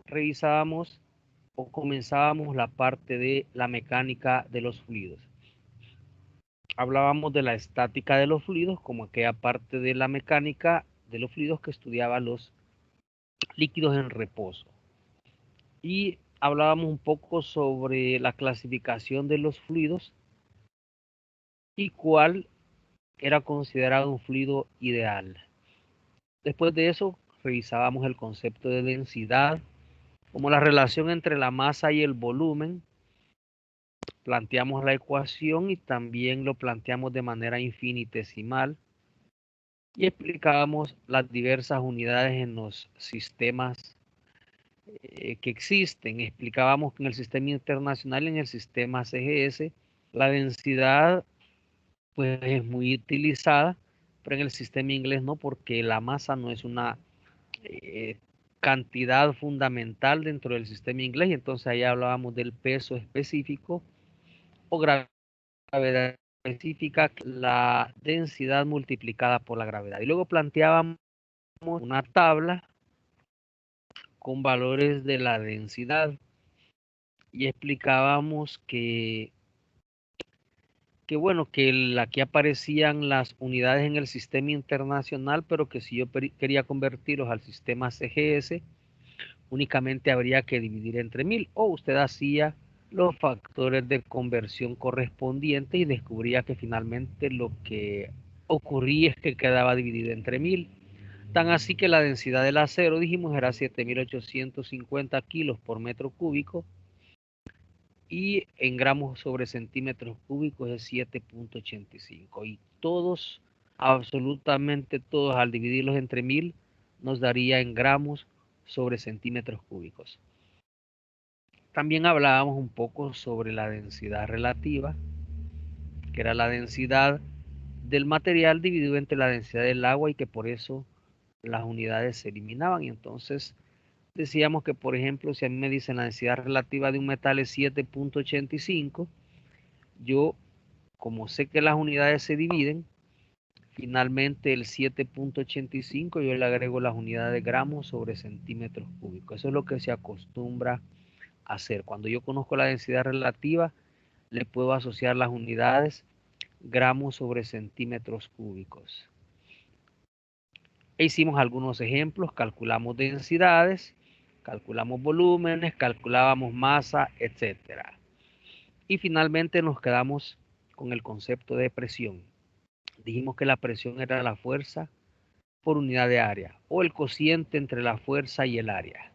revisábamos o comenzábamos la parte de la mecánica de los fluidos. Hablábamos de la estática de los fluidos como aquella parte de la mecánica de los fluidos que estudiaba los líquidos en reposo. Y hablábamos un poco sobre la clasificación de los fluidos y cuál era considerado un fluido ideal. Después de eso, revisábamos el concepto de densidad, como la relación entre la masa y el volumen. Planteamos la ecuación y también lo planteamos de manera infinitesimal y explicábamos las diversas unidades en los sistemas que existen. Explicábamos que en el sistema internacional y en el sistema CGS la densidad pues es muy utilizada, pero en el sistema inglés no, porque la masa no es una eh, cantidad fundamental dentro del sistema inglés, y entonces ahí hablábamos del peso específico o gravedad específica, la densidad multiplicada por la gravedad. Y luego planteábamos una tabla con valores de la densidad y explicábamos que bueno, que aquí aparecían las unidades en el sistema internacional, pero que si yo quería convertirlos al sistema CGS, únicamente habría que dividir entre 1000, o usted hacía los factores de conversión correspondientes y descubría que finalmente lo que ocurría es que quedaba dividido entre 1000. Tan así que la densidad del acero, dijimos, era 7850 kilos por metro cúbico, y en gramos sobre centímetros cúbicos es 7.85. Y todos, absolutamente todos, al dividirlos entre 1000, nos daría en gramos sobre centímetros cúbicos. También hablábamos un poco sobre la densidad relativa, que era la densidad del material dividido entre la densidad del agua, y que por eso las unidades se eliminaban. Y entonces decíamos que, por ejemplo, si a mí me dicen la densidad relativa de un metal es 7.85, yo, como sé que las unidades se dividen, finalmente el 7.85 yo le agrego las unidades de gramos sobre centímetros cúbicos. Eso es lo que se acostumbra a hacer. Cuando yo conozco la densidad relativa, le puedo asociar las unidades gramos sobre centímetros cúbicos. E hicimos algunos ejemplos, calculamos densidades, calculamos volúmenes, calculábamos masa, etcétera. Y finalmente nos quedamos con el concepto de presión. Dijimos que la presión era la fuerza por unidad de área, o el cociente entre la fuerza y el área.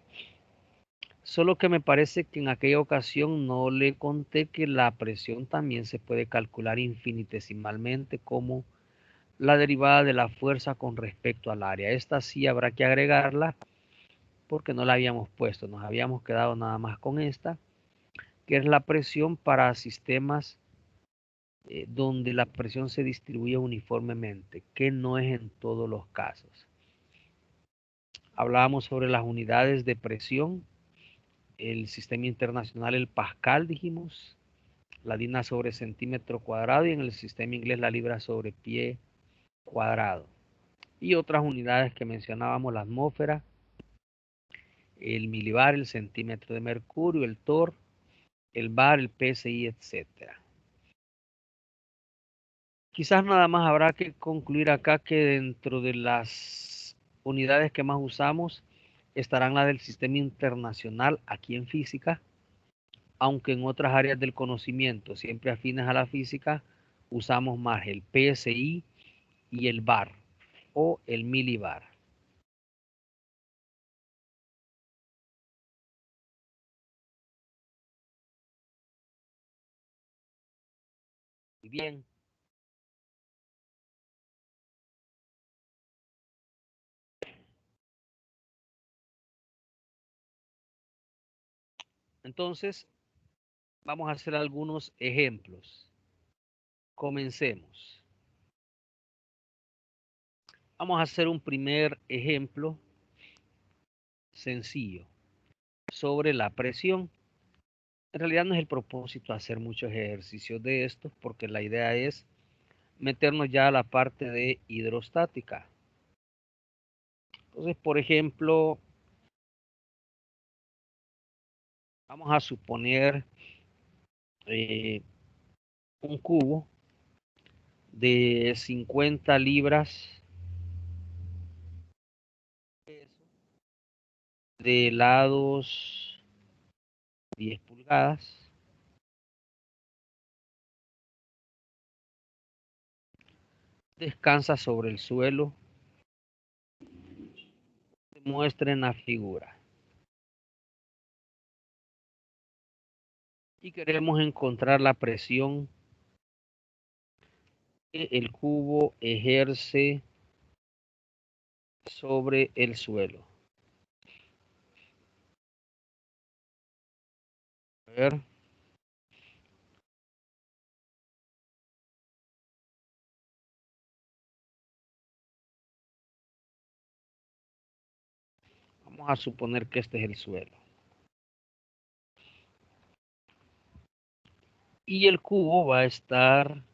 Solo que me parece que en aquella ocasión no le conté que la presión también se puede calcular infinitesimalmente como la derivada de la fuerza con respecto al área. Esta sí habrá que agregarla porque no la habíamos puesto, nos habíamos quedado nada más con esta, que es la presión para sistemas donde la presión se distribuye uniformemente, que no es en todos los casos. Hablábamos sobre las unidades de presión, el sistema internacional, el pascal, dijimos, la DINA sobre centímetro cuadrado, y en el sistema inglés la libra sobre pie cuadrado. Y otras unidades que mencionábamos, la atmósfera, el milibar, el centímetro de mercurio, el torr, el bar, el PSI, etcétera. Quizás nada más habrá que concluir acá que dentro de las unidades que más usamos estarán las del sistema internacional aquí en física, aunque en otras áreas del conocimiento, siempre afines a la física, usamos más el PSI y el bar o el milibar. Bien, entonces vamos a hacer algunos ejemplos. Comencemos. Vamos a hacer un primer ejemplo sencillo sobre la presión. En realidad no es el propósito hacer muchos ejercicios de estos, porque la idea es meternos ya a la parte de hidrostática. Entonces, por ejemplo, Vamos a suponer un cubo de 50 libras de lados 10 pulgadas. Descansa sobre el suelo. Se muestra en la figura. Y queremos encontrar la presión que el cubo ejerce sobre el suelo. A ver. Vamos a suponer que este es el suelo. Y el cubo va a estar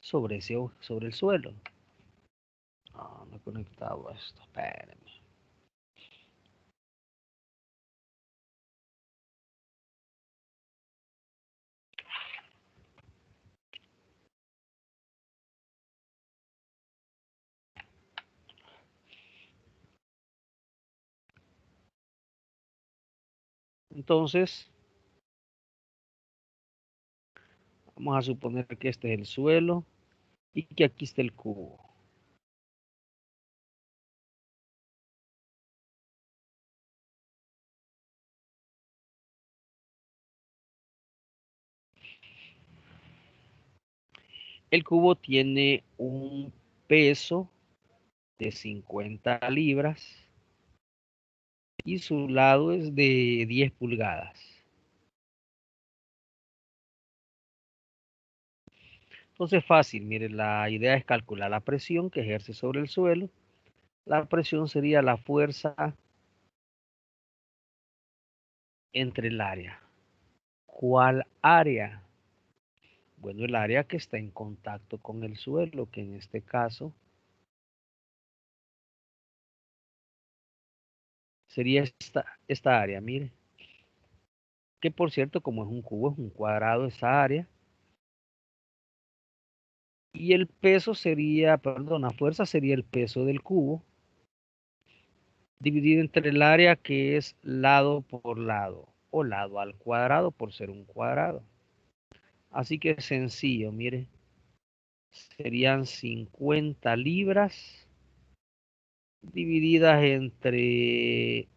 sobre el suelo. No he conectado a esto. Espérenme. Entonces, vamos a suponer que este es el suelo y que aquí está el cubo. El cubo tiene un peso de 50 libras y su lado es de 10 pulgadas. Entonces fácil, mire, la idea es calcular la presión que ejerce sobre el suelo. La presión sería la fuerza entre el área. ¿Cuál área? Bueno, el área que está en contacto con el suelo, que en este caso sería esta área, mire. Que por cierto, como es un cubo, es un cuadrado esa área. Y el peso sería, perdón, la fuerza sería el peso del cubo dividido entre el área que es lado por lado o lado al cuadrado por ser un cuadrado. Así que es sencillo, mire, serían 50 libras divididas entre,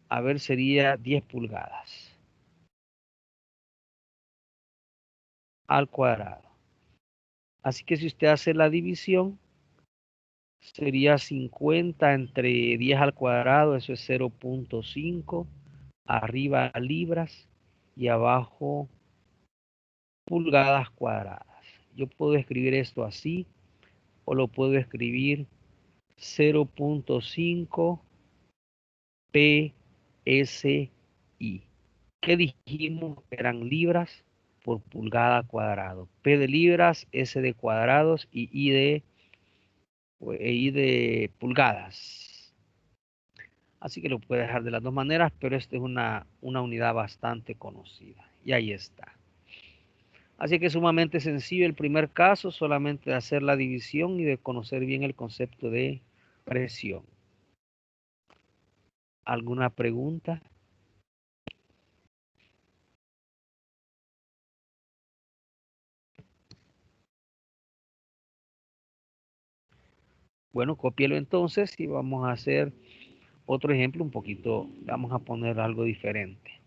a ver, sería 10 pulgadas al cuadrado. Así que si usted hace la división, sería 50 entre 10 al cuadrado, eso es 0.5, arriba libras y abajo pulgadas cuadradas. Yo puedo escribir esto así o lo puedo escribir 0.5 PSI. ¿Qué dijimos? Eran libras por pulgada cuadrado. P de libras, S de cuadrados y I de pulgadas. Así que lo puede dejar de las dos maneras, pero esta es una unidad bastante conocida. Y ahí está. Así que es sumamente sencillo el primer caso, solamente de hacer la división y de conocer bien el concepto de presión. ¿Alguna pregunta? Bueno, cópielo entonces y vamos a hacer otro ejemplo un poquito, vamos a poner algo diferente.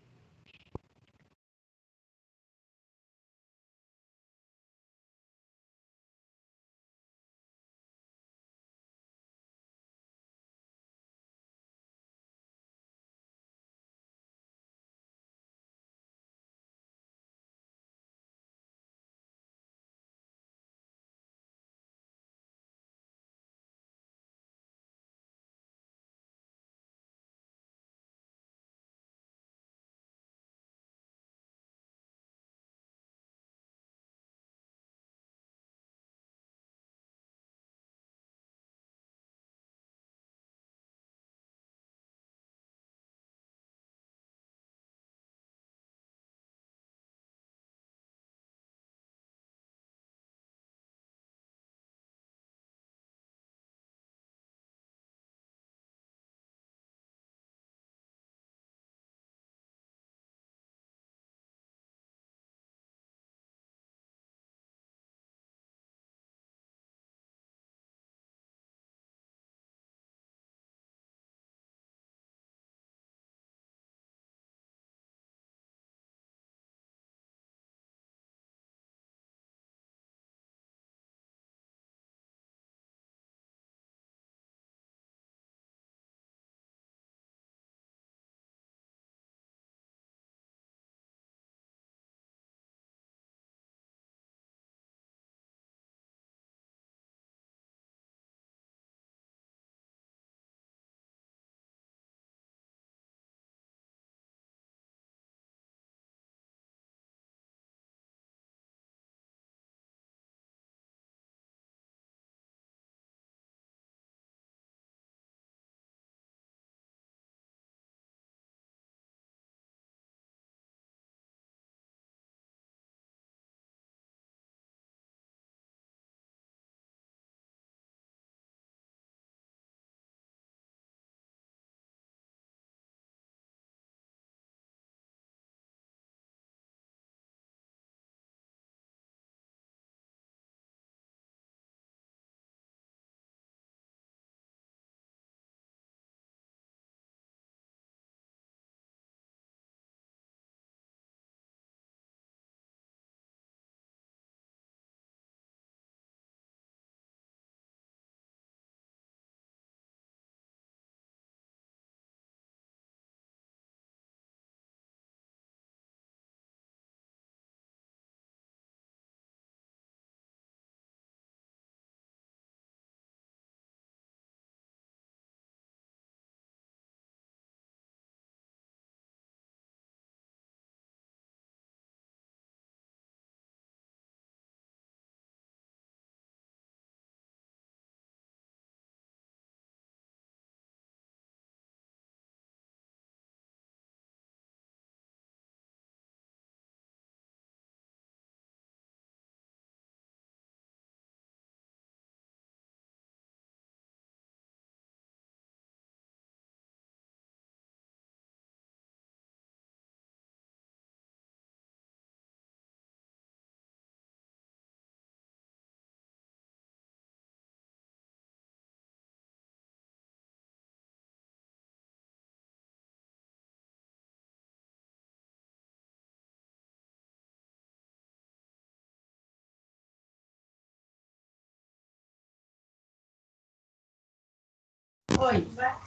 Hoy, ¿va?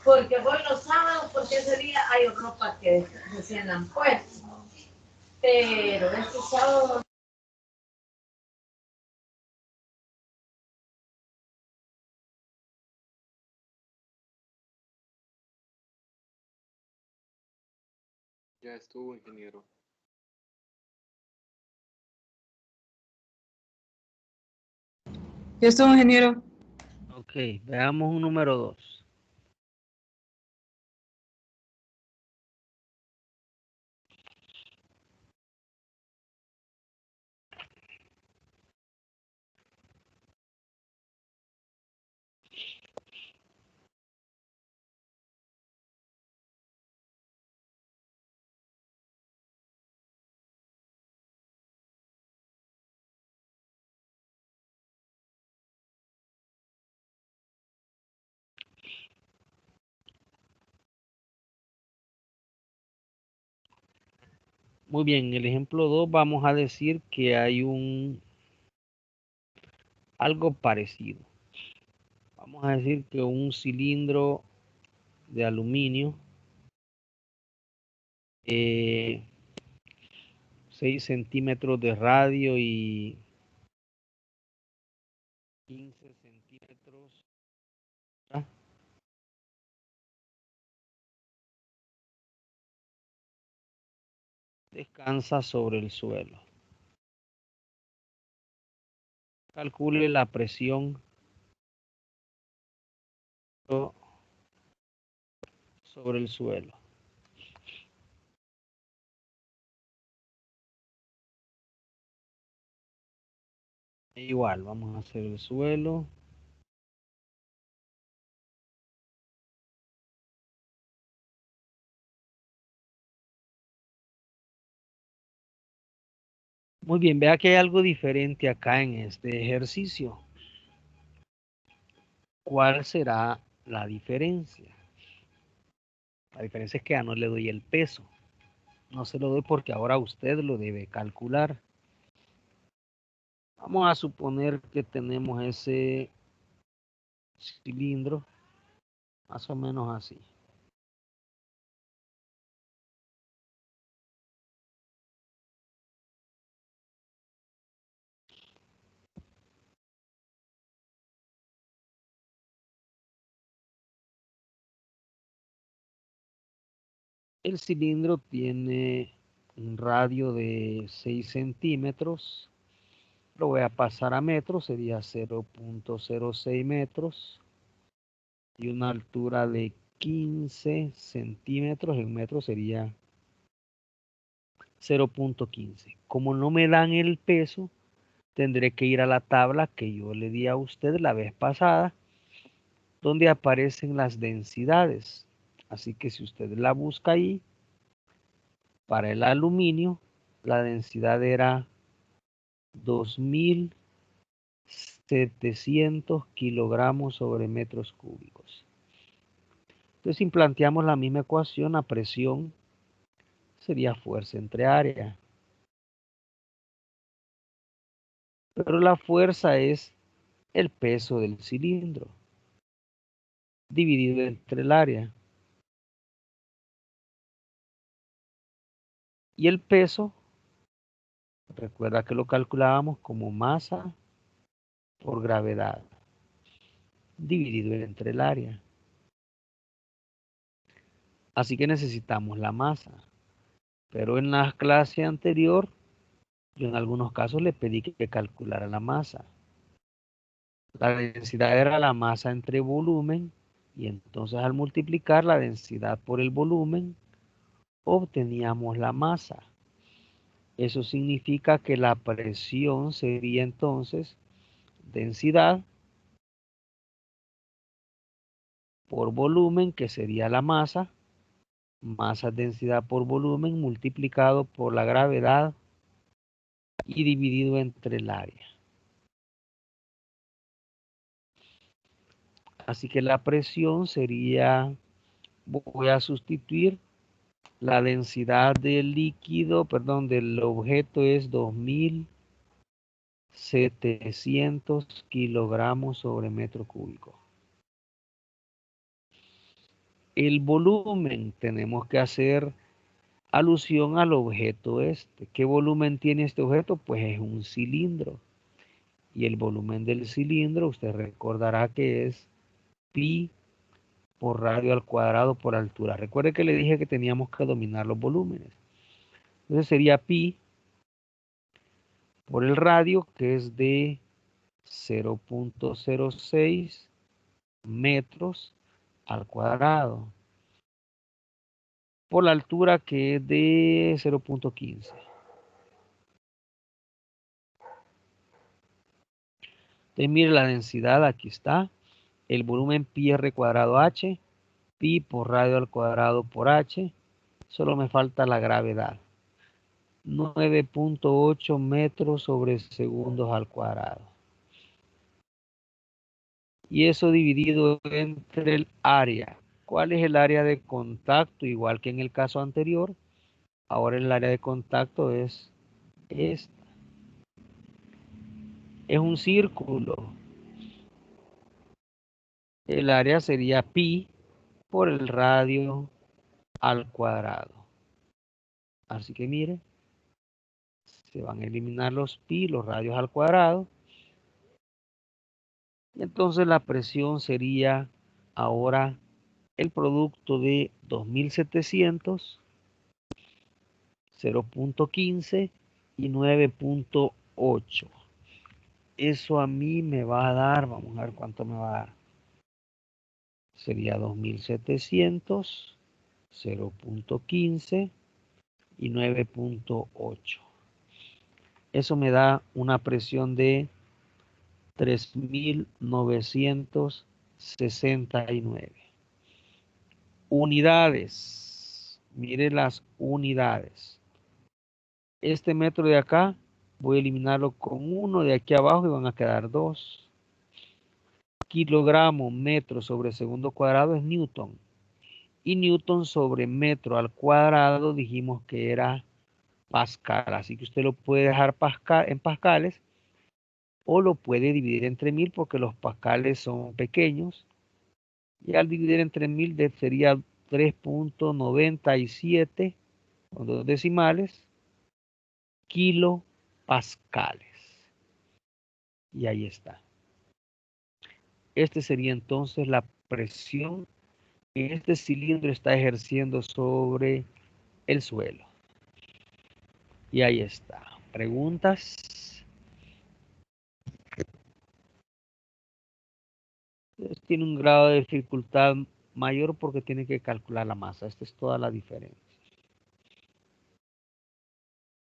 Porque voy los sábados, porque ese día hay ropa que recién la han puesto. Pero este sábado. Ya estuvo, ingeniero. Ya estuvo, ingeniero. Ok, veamos un número 2. Muy bien, en el ejemplo 2 vamos a decir que hay algo parecido. Vamos a decir que un cilindro de aluminio, 6 centímetros de radio y 15 centímetros, ¿ah? Descansa sobre el suelo. Calcule la presión sobre el suelo. Igual, vamos a hacer el suelo. Muy bien, vea que hay algo diferente acá en este ejercicio. ¿Cuál será la diferencia? La diferencia es que ya no le doy el peso. No se lo doy porque ahora usted lo debe calcular. Vamos a suponer que tenemos ese cilindro más o menos así. El cilindro tiene un radio de 6 centímetros. Lo voy a pasar a metros, sería 0.06 metros. Y una altura de 15 centímetros, en metros sería 0.15. Como no me dan el peso, tendré que ir a la tabla que yo le di a usted la vez pasada, donde aparecen las densidades. Así que si usted la busca ahí, para el aluminio, la densidad era 2700 kilogramos sobre metros cúbicos. Entonces, si planteamos la misma ecuación, la presión sería fuerza entre área. Pero la fuerza es el peso del cilindro dividido entre el área. Y el peso, recuerda que lo calculábamos como masa por gravedad dividido entre el área. Así que necesitamos la masa. Pero en la clase anterior, yo en algunos casos le pedí que calculara la masa. La densidad era la masa entre volumen y entonces al multiplicar la densidad por el volumen, obteníamos la masa. Eso significa que la presión sería entonces densidad por volumen, que sería la masa, masa densidad por volumen multiplicado por la gravedad y dividido entre el área. Así que la presión sería, voy a sustituir la densidad del líquido, perdón, del objeto es 2700 kilogramos sobre metro cúbico. El volumen, tenemos que hacer alusión al objeto este. ¿Qué volumen tiene este objeto? Pues es un cilindro. Y el volumen del cilindro, usted recordará que es pi por radio al cuadrado por altura. Recuerde que le dije que teníamos que dominar los volúmenes. Entonces sería pi por el radio, que es de 0.06 metros al cuadrado, por la altura, que es de 0.15. Entonces mire la densidad, aquí está. El volumen pi r cuadrado h, pi por radio al cuadrado por h. Solo me falta la gravedad. 9.8 metros sobre segundos al cuadrado. Y eso dividido entre el área. ¿Cuál es el área de contacto? Igual que en el caso anterior. Ahora el área de contacto es esta. Es un círculo. El área sería pi por el radio al cuadrado. Así que mire, se van a eliminar los pi, los radios al cuadrado. Y entonces la presión sería ahora el producto de 2700, 0.15 y 9.8. Eso a mí me va a dar, vamos a ver cuánto me va a dar. Sería 2700, 0.15 y 9.8. Eso me da una presión de 3969 unidades. Mire las unidades. Este metro de acá voy a eliminarlo con uno de aquí abajo y van a quedar 2. Kilogramo metro sobre segundo cuadrado es newton. Y newton sobre metro al cuadrado dijimos que era pascal. Así que usted lo puede dejar en pascales o lo puede dividir entre 1000 porque los pascales son pequeños. Y al dividir entre 1000 sería 3.97 con 2 decimales kilopascales. Y ahí está. Este sería entonces la presión que este cilindro está ejerciendo sobre el suelo. Y ahí está. ¿Preguntas? Tiene un grado de dificultad mayor porque tiene que calcular la masa. Esta es toda la diferencia.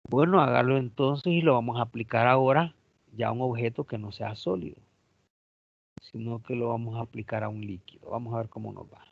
Bueno, hágalo entonces y lo vamos a aplicar ahora ya a un objeto que no sea sólido, sino que lo vamos a aplicar a un líquido. Vamos a ver cómo nos va.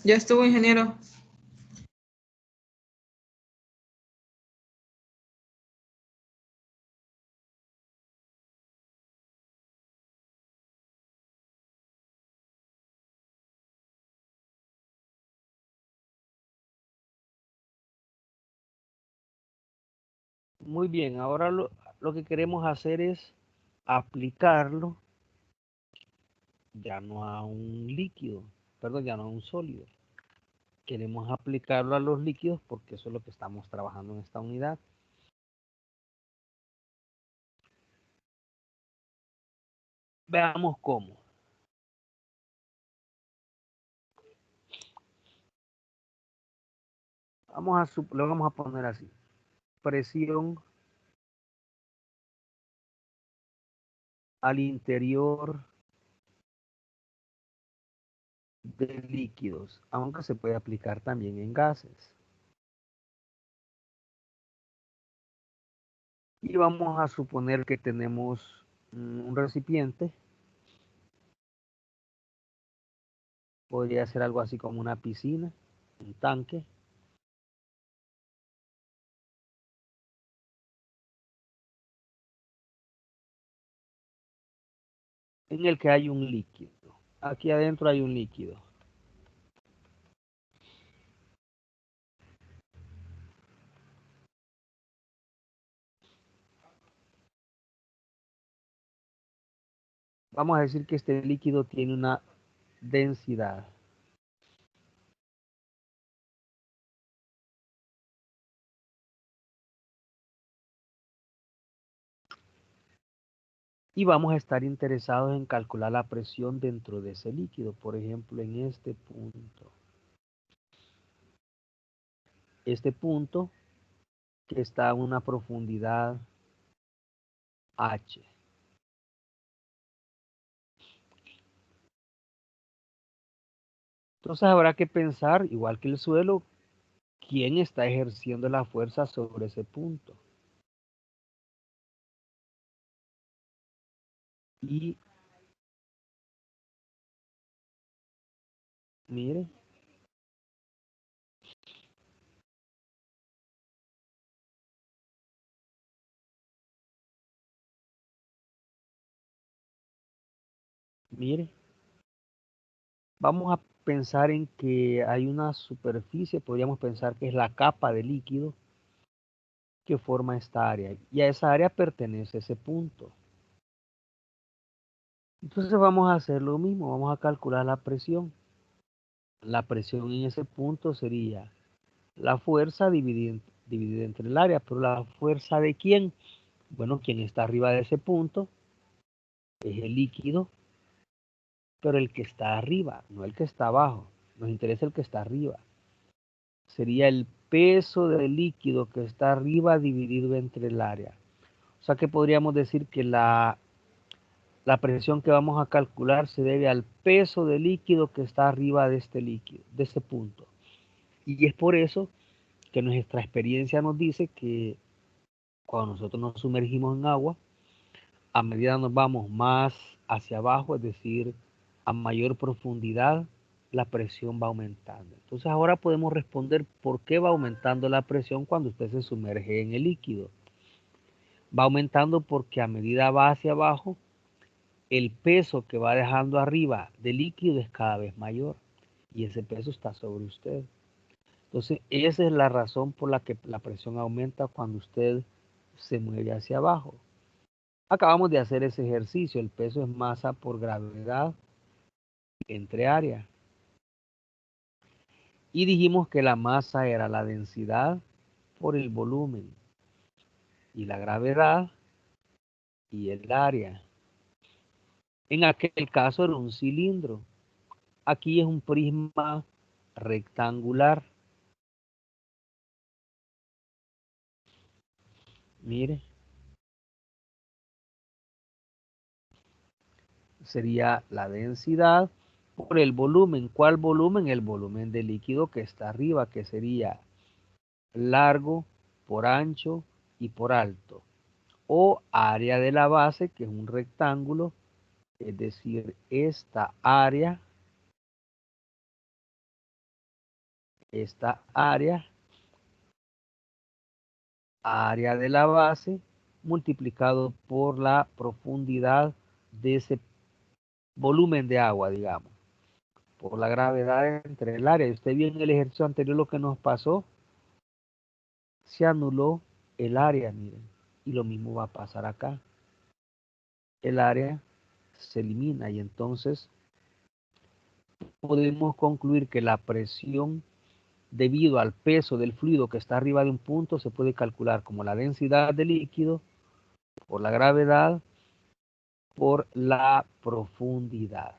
Ya estuvo, ingeniero. Muy bien, ahora lo que queremos hacer es aplicarlo ya no a un líquido, perdón, ya no a un sólido. Queremos aplicarlo a los líquidos porque eso es lo que estamos trabajando en esta unidad. Veamos cómo. Lo vamos a poner así. Presión al interior de líquidos, aunque se puede aplicar también en gases. Y vamos a suponer que tenemos un recipiente. Podría ser algo así como una piscina, un tanque. En el que hay un líquido. Aquí adentro hay un líquido. Vamos a decir que este líquido tiene una densidad. Y vamos a estar interesados en calcular la presión dentro de ese líquido. Por ejemplo, en este punto. Este punto que está a una profundidad H. Entonces habrá que pensar, igual que el suelo, quién está ejerciendo la fuerza sobre ese punto. Y mire, mire, vamos a pensar en que hay una superficie, podríamos pensar que es la capa de líquido que forma esta área. Y a esa área pertenece ese punto. Entonces vamos a hacer lo mismo, vamos a calcular la presión. La presión en ese punto sería la fuerza dividida entre el área, pero la fuerza de quién? Bueno, quien está arriba de ese punto es el líquido, pero el que está arriba, no el que está abajo. Nos interesa el que está arriba. Sería el peso del líquido que está arriba dividido entre el área. O sea que podríamos decir que la presión que vamos a calcular se debe al peso del líquido que está arriba de este líquido, de este punto. Y es por eso que nuestra experiencia nos dice que cuando nosotros nos sumergimos en agua, a medida nos vamos más hacia abajo, es decir, a mayor profundidad, la presión va aumentando. Entonces ahora podemos responder por qué va aumentando la presión cuando usted se sumerge en el líquido. Va aumentando porque a medida va hacia abajo, el peso que va dejando arriba del líquido es cada vez mayor y ese peso está sobre usted. Entonces esa es la razón por la que la presión aumenta cuando usted se mueve hacia abajo. Acabamos de hacer ese ejercicio, el peso es masa por gravedad entre área. Y dijimos que la masa era la densidad por el volumen y la gravedad y el área. En aquel caso era un cilindro. Aquí es un prisma rectangular. Mire, sería la densidad por el volumen. ¿Cuál volumen? El volumen del líquido que está arriba, que sería largo por ancho y por alto. O área de la base, que es un rectángulo, es decir, esta área esta área de la base, multiplicado por la profundidad de ese volumen de agua, digamos, por la gravedad entre el área. Y usted vio en el ejercicio anterior lo que nos pasó, se anuló el área, miren, y lo mismo va a pasar acá. El área se elimina y entonces podemos concluir que la presión debido al peso del fluido que está arriba de un punto se puede calcular como la densidad del líquido por la gravedad por la profundidad.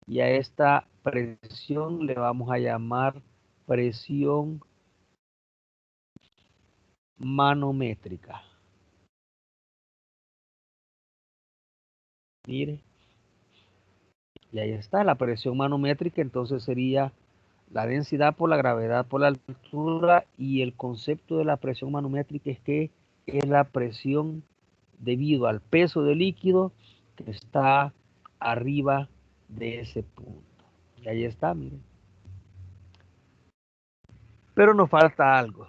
Y a esta presión le vamos a llamar presión manométrica. Mire, y ahí está la presión manométrica, entonces sería la densidad por la gravedad por la altura, y el concepto de la presión manométrica es que es la presión debido al peso del líquido que está arriba de ese punto. Y ahí está, miren. Pero nos falta algo.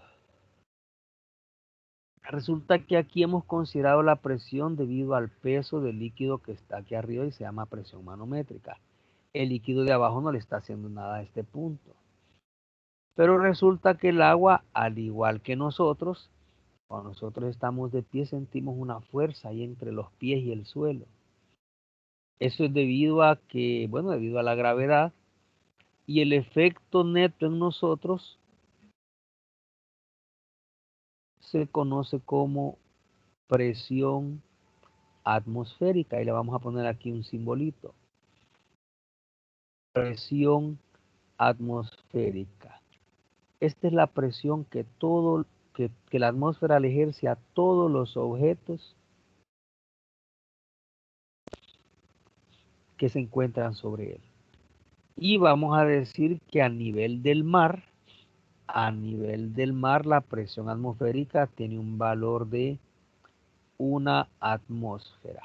Resulta que aquí hemos considerado la presión debido al peso del líquido que está aquí arriba y se llama presión manométrica. El líquido de abajo no le está haciendo nada a este punto. Pero resulta que el agua, al igual que nosotros, cuando nosotros estamos de pie sentimos una fuerza ahí entre los pies y el suelo. Eso es debido a que, bueno, debido a la gravedad, y el efecto neto en nosotros se conoce como presión atmosférica, y le vamos a poner aquí un simbolito. Presión atmosférica. Esta es la presión que la atmósfera le ejerce a todos los objetos que se encuentran sobre él. Y vamos a decir que a nivel del mar, la presión atmosférica tiene un valor de una atmósfera,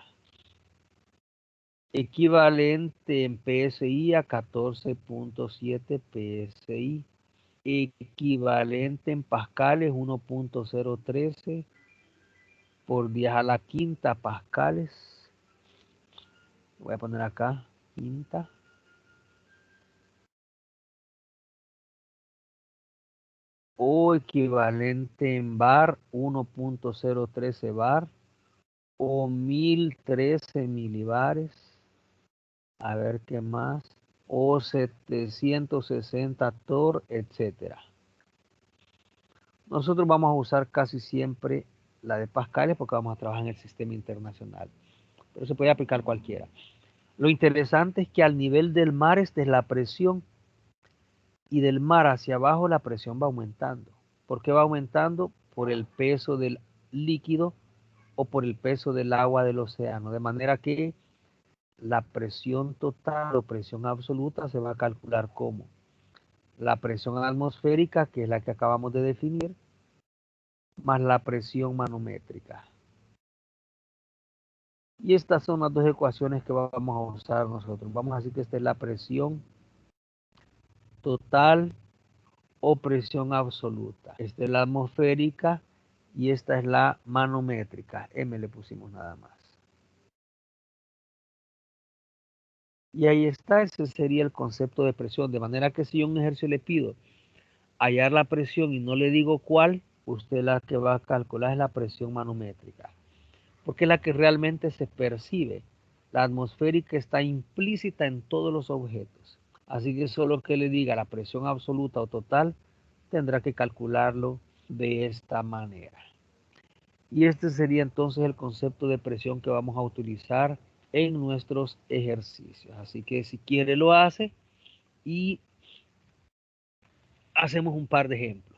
equivalente en PSI a 14.7 PSI, equivalente en pascales 1.013 por 10 a la quinta pascales. Voy a poner acá quinta. O equivalente en bar 1.013 bar o 1013 milibares. A ver qué más. O 760 torr, etcétera. Nosotros vamos a usar casi siempre la de pascales porque vamos a trabajar en el sistema internacional. Pero se puede aplicar cualquiera. Lo interesante es que al nivel del mar esta es la presión, y del mar hacia abajo la presión va aumentando. ¿Por qué va aumentando? Por el peso del líquido o por el peso del agua del océano. De manera que la presión total o presión absoluta se va a calcular como la presión atmosférica, que es la que acabamos de definir, más la presión manométrica. Y estas son las dos ecuaciones que vamos a usar nosotros. Vamos a decir que esta es la presión total o presión absoluta. Esta es la atmosférica y esta es la manométrica. M le pusimos nada más. Y ahí está, ese sería el concepto de presión. De manera que si yo en un ejercicio le pido hallar la presión y no le digo cuál, usted la que va a calcular es la presión manométrica, porque es la que realmente se percibe. La atmosférica está implícita en todos los objetos. Así que solo que le diga la presión absoluta o total, tendrá que calcularlo de esta manera. Y este sería entonces el concepto de presión que vamos a utilizar en nuestros ejercicios. Así que si quiere lo hace y hacemos un par de ejemplos.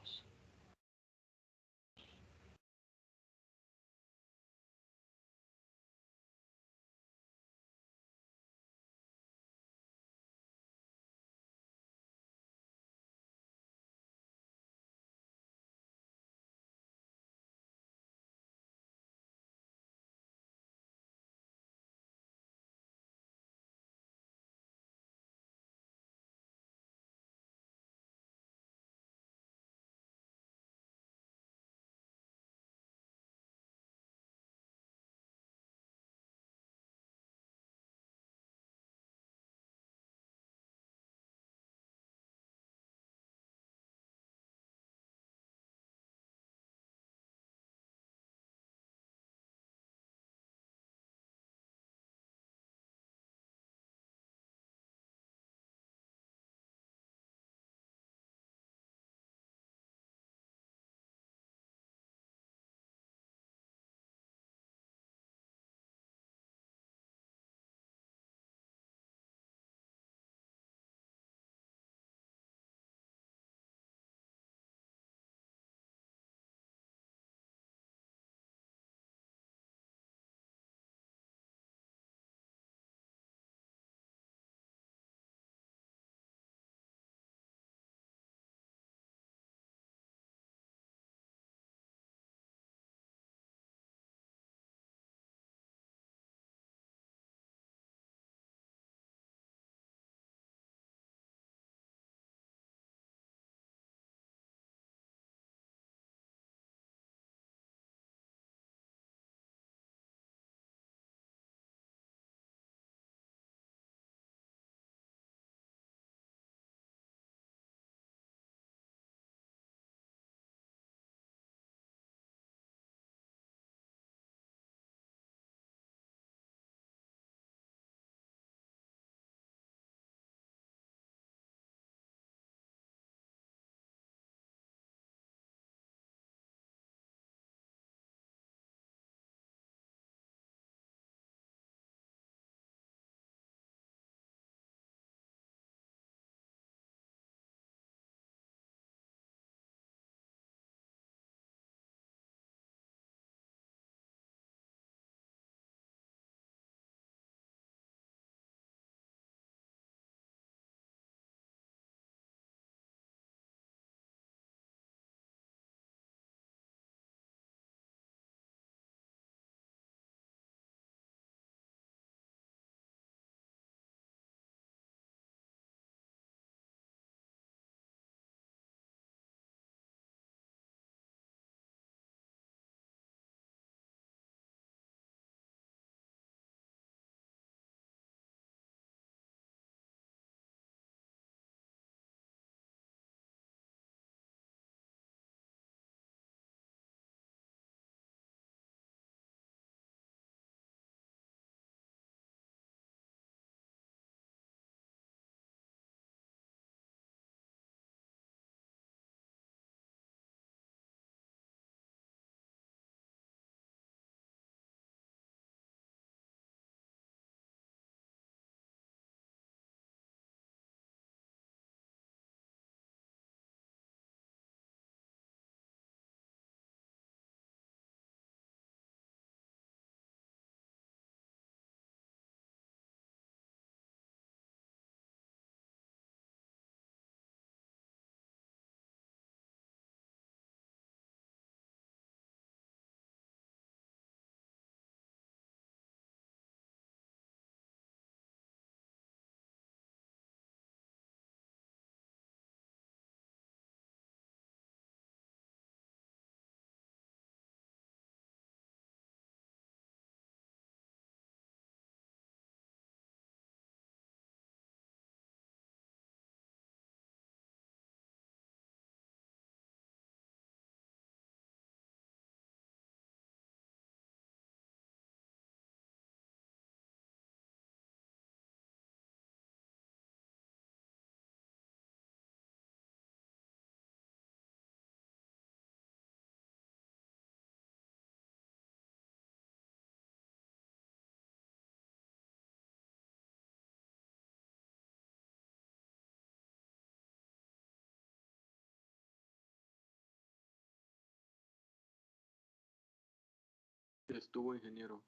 Ya estuvo, ingeniero.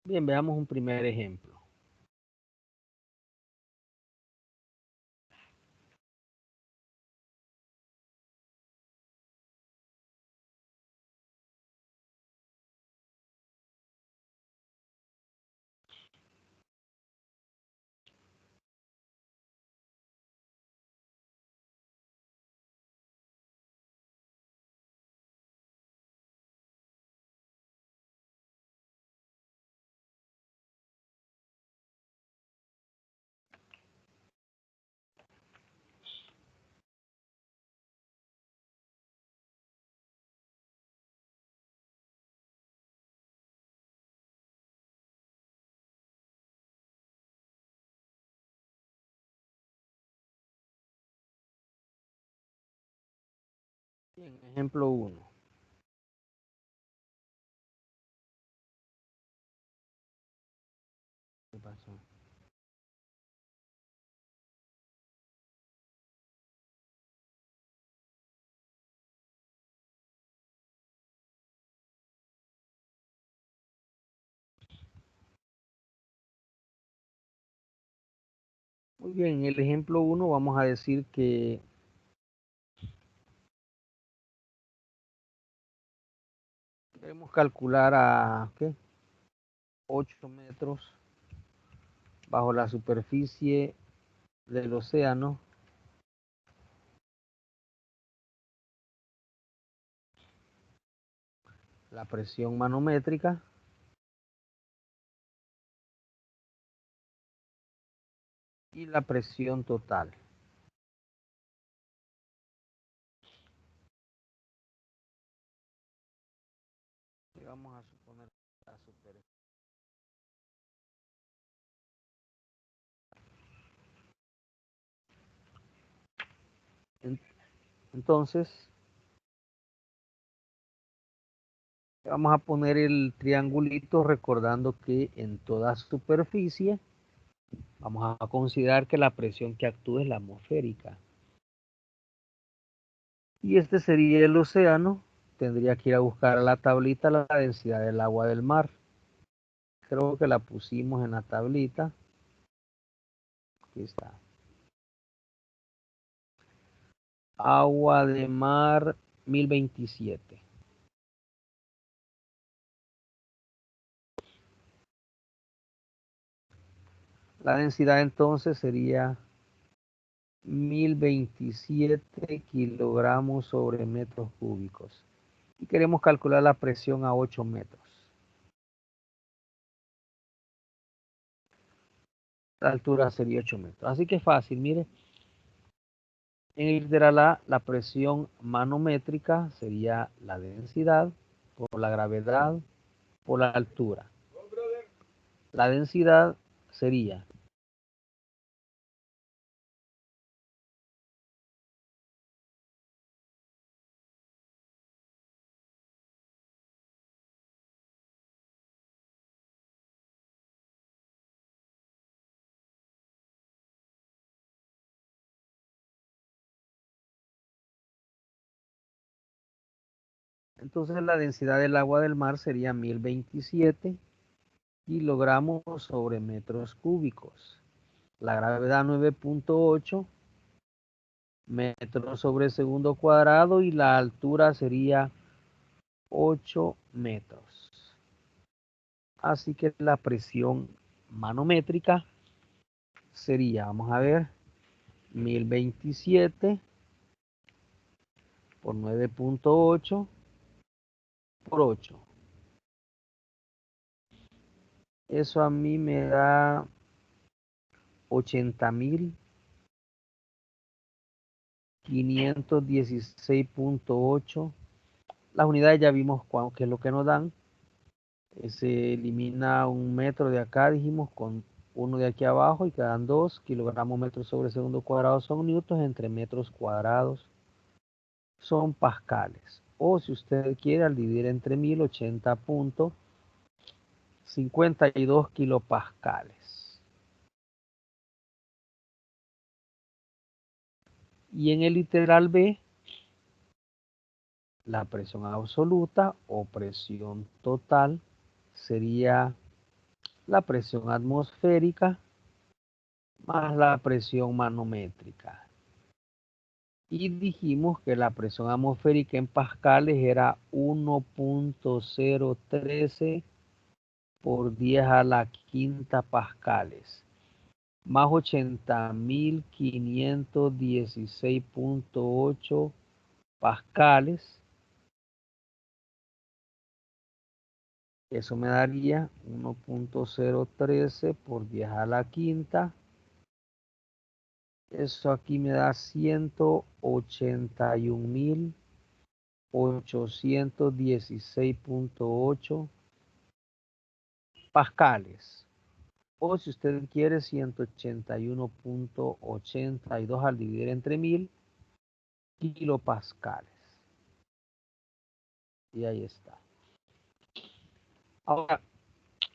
Bien, veamos un primer ejemplo. Bien, ejemplo 1. ¿Qué pasó? Muy bien, en el ejemplo 1 vamos a decir que queremos calcular a ¿qué? 8 metros bajo la superficie del océano la presión manométrica y la presión total. Y vamos a suponer la superficie. Entonces, vamos a poner el triangulito recordando que en toda superficie vamos a considerar que la presión que actúa es la atmosférica. Y este sería el océano. Tendría que ir a buscar a la tablita la densidad del agua del mar. Creo que la pusimos en la tablita. Aquí está. Agua de mar 1027. La densidad entonces sería 1027 kilogramos sobre metros cúbicos. Y queremos calcular la presión a 8 metros. La altura sería 8 metros. Así que es fácil, mire. En el de la presión manométrica sería la densidad por la gravedad por la altura. La densidad sería entonces la densidad del agua del mar sería 1027 kilogramos sobre metros cúbicos. La gravedad 9.8 metros sobre segundo cuadrado y la altura sería 8 metros. Así que la presión manométrica sería, vamos a ver, 1027 por 9.8 por 8. Eso a mí me da 80.516.8 Las unidades ya vimos qué es lo que nos dan. Se elimina 1 metro de acá, dijimos, con 1 de aquí abajo y quedan 2 kilogramos metros sobre segundo cuadrado son newtons, entre metros cuadrados son pascales. O si usted quiere, al dividir entre 1000, 80.52 kilopascales. Y en el literal B, la presión absoluta o presión total sería la presión atmosférica más la presión manométrica. Y dijimos que la presión atmosférica en pascales era 1.013 por 10 a la quinta pascales, más 80.516.8 pascales. Eso me daría 1.013 por 10 a la quinta. Eso aquí me da 181.816.8 pascales. O si usted quiere, 181.82 al dividir entre 1000 kilopascales. Y ahí está. Ahora,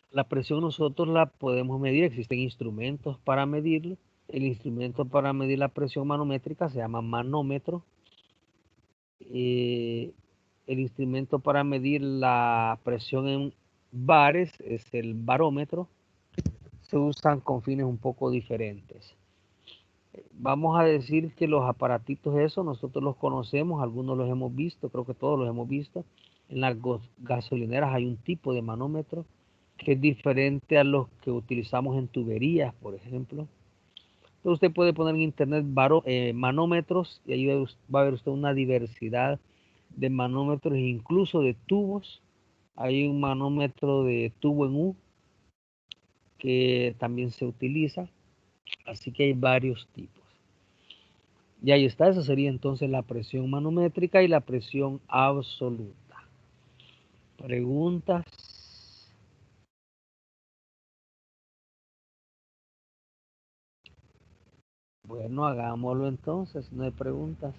la presión nosotros la podemos medir. Existen instrumentos para medirlo. El instrumento para medir la presión manométrica se llama manómetro. El instrumento para medir la presión en bares es el barómetro. Se usan con fines un poco diferentes. Vamos a decir que los aparatitos esos nosotros los conocemos, algunos los hemos visto, creo que todos los hemos visto. En las gasolineras hay un tipo de manómetro que es diferente a los que utilizamos en tuberías, por ejemplo. Entonces usted puede poner en internet manómetros y ahí va a ver usted una diversidad de manómetros, incluso de tubos. Hay un manómetro de tubo en U que también se utiliza, así que hay varios tipos. Y ahí está, esa sería entonces la presión manométrica y la presión absoluta. ¿Preguntas? Bueno, hagámoslo entonces, no hay preguntas.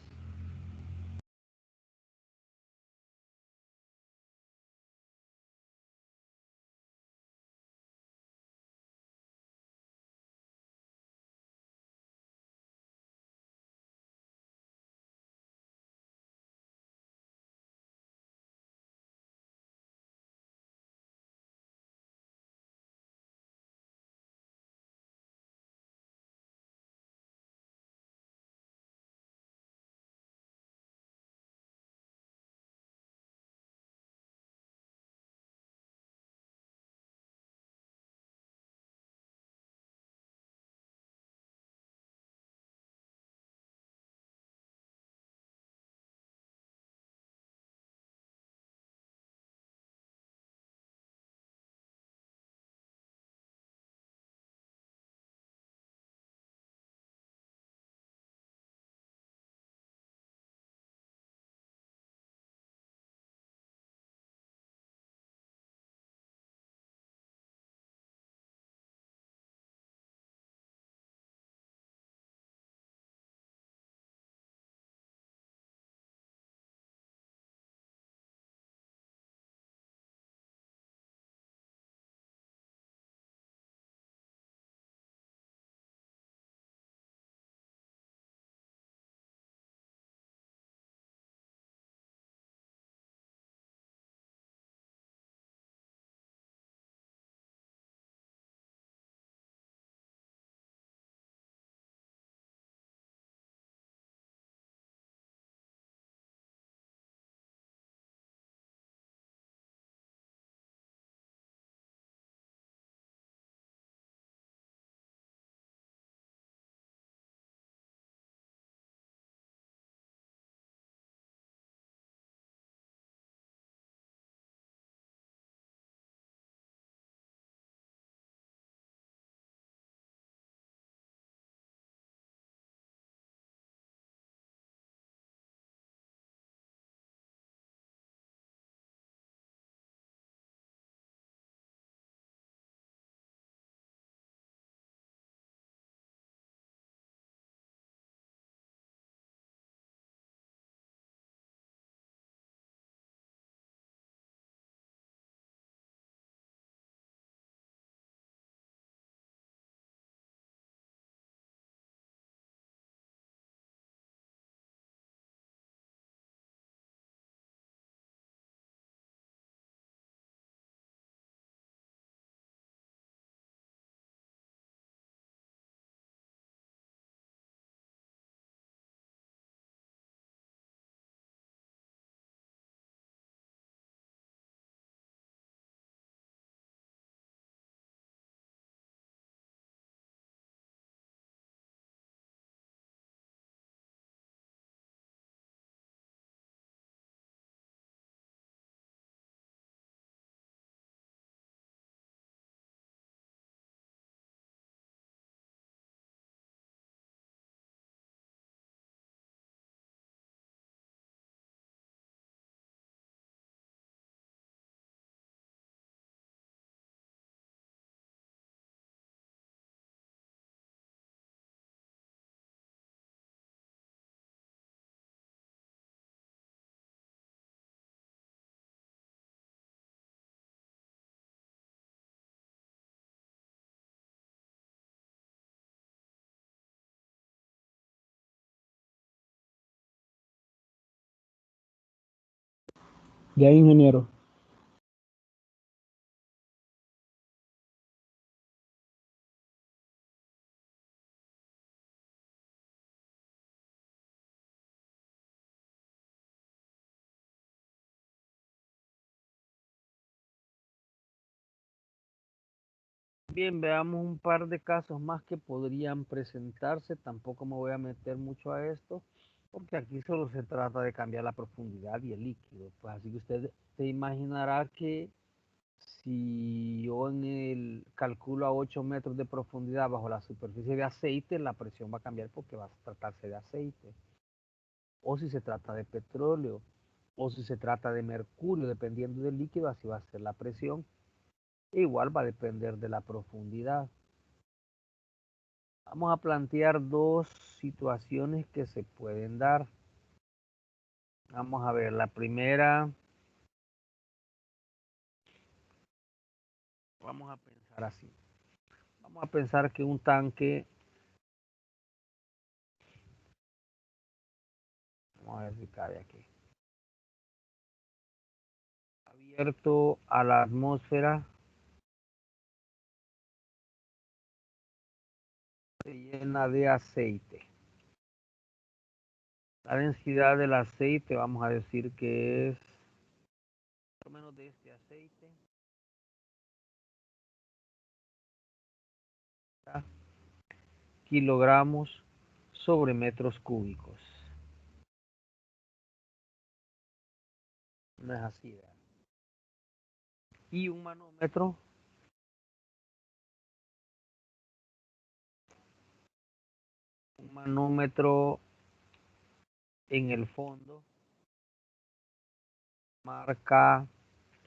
Ya, ingeniero. Bien, veamos un par de casos más que podrían presentarse. Tampoco me voy a meter mucho a esto, porque aquí solo se trata de cambiar la profundidad y el líquido. Pues así que usted se imaginará que si yo en el calculo a 8 metros de profundidad bajo la superficie de aceite, la presión va a cambiar porque va a tratarse de aceite. O si se trata de petróleo, o si se trata de mercurio, dependiendo del líquido, así va a ser la presión. E igual va a depender de la profundidad. Vamos a plantear dos situaciones que se pueden dar. Vamos a ver, la primera, vamos a pensar así. Vamos a pensar que un tanque, vamos a ver si cabe aquí, abierto a la atmósfera, se llena de aceite. La densidad del aceite, vamos a decir que es, por lo menos de este aceite, kilogramos sobre metros cúbicos. No es así, ¿verdad? Y un manómetro en el fondo marca,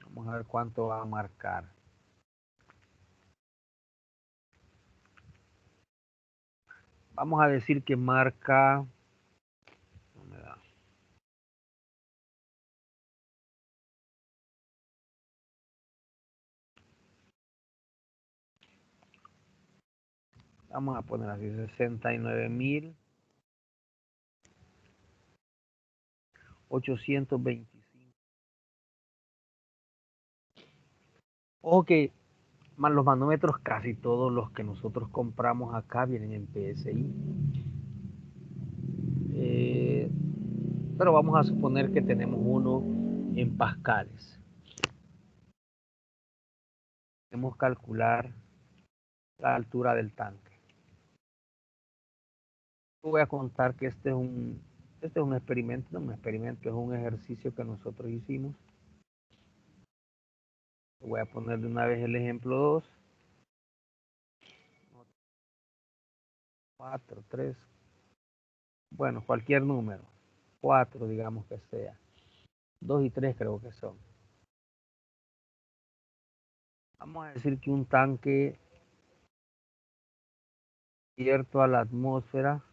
vamos a ver cuánto va a marcar. Vamos a decir que marca, no me da. Vamos a poner así, 69.825. Ojo que los manómetros, casi todos los que nosotros compramos acá vienen en PSI. Pero vamos a suponer que tenemos uno en pascales. Debemos calcular la altura del tanque. Voy a contar que este es un experimento, no un experimento, es un ejercicio que nosotros hicimos. Voy a poner de una vez el ejemplo 2. 4, 3, bueno, cualquier número. 4, digamos que sea. 2 y 3 creo que son. Vamos a decir que un tanque abierto a la atmósfera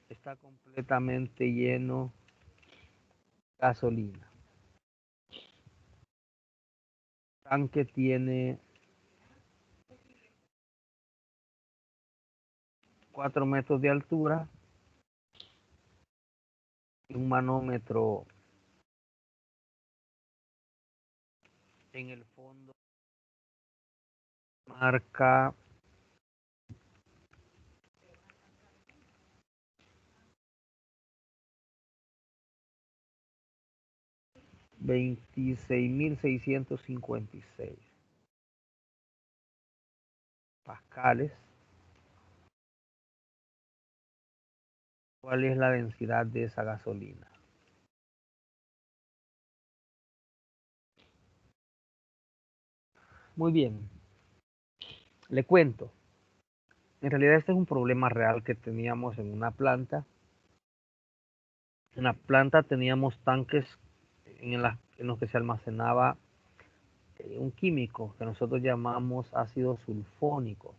está completamente lleno de gasolina. El tanque tiene 4 metros de altura y un manómetro en el fondo marca 26.656 pascales. ¿Cuál es la densidad de esa gasolina? Muy bien, le cuento. En realidad este es un problema real que teníamos en una planta. En la planta teníamos tanques en los que se almacenaba un químico que nosotros llamamos ácido sulfónico.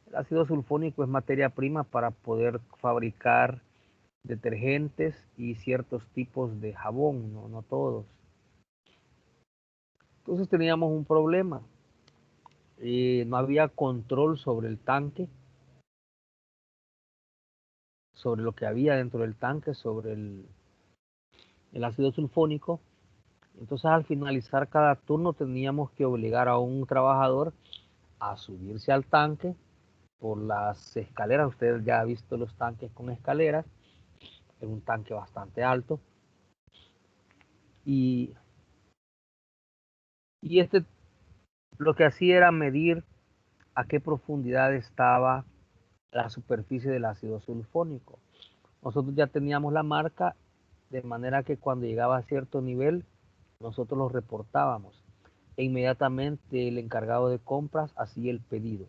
El ácido sulfónico es materia prima para poder fabricar detergentes y ciertos tipos de jabón, no todos. Entonces teníamos un problema. No había control sobre el tanque, sobre lo que había dentro del tanque, sobre el ácido sulfónico. Entonces al finalizar cada turno teníamos que obligar a un trabajador a subirse al tanque por las escaleras. Ustedes ya han visto los tanques con escaleras. Es un tanque bastante alto. Y este lo que hacía era medir a qué profundidad estaba la superficie del ácido sulfónico. Nosotros ya teníamos la marca, de manera que cuando llegaba a cierto nivel, nosotros lo reportábamos. E inmediatamente el encargado de compras hacía el pedido.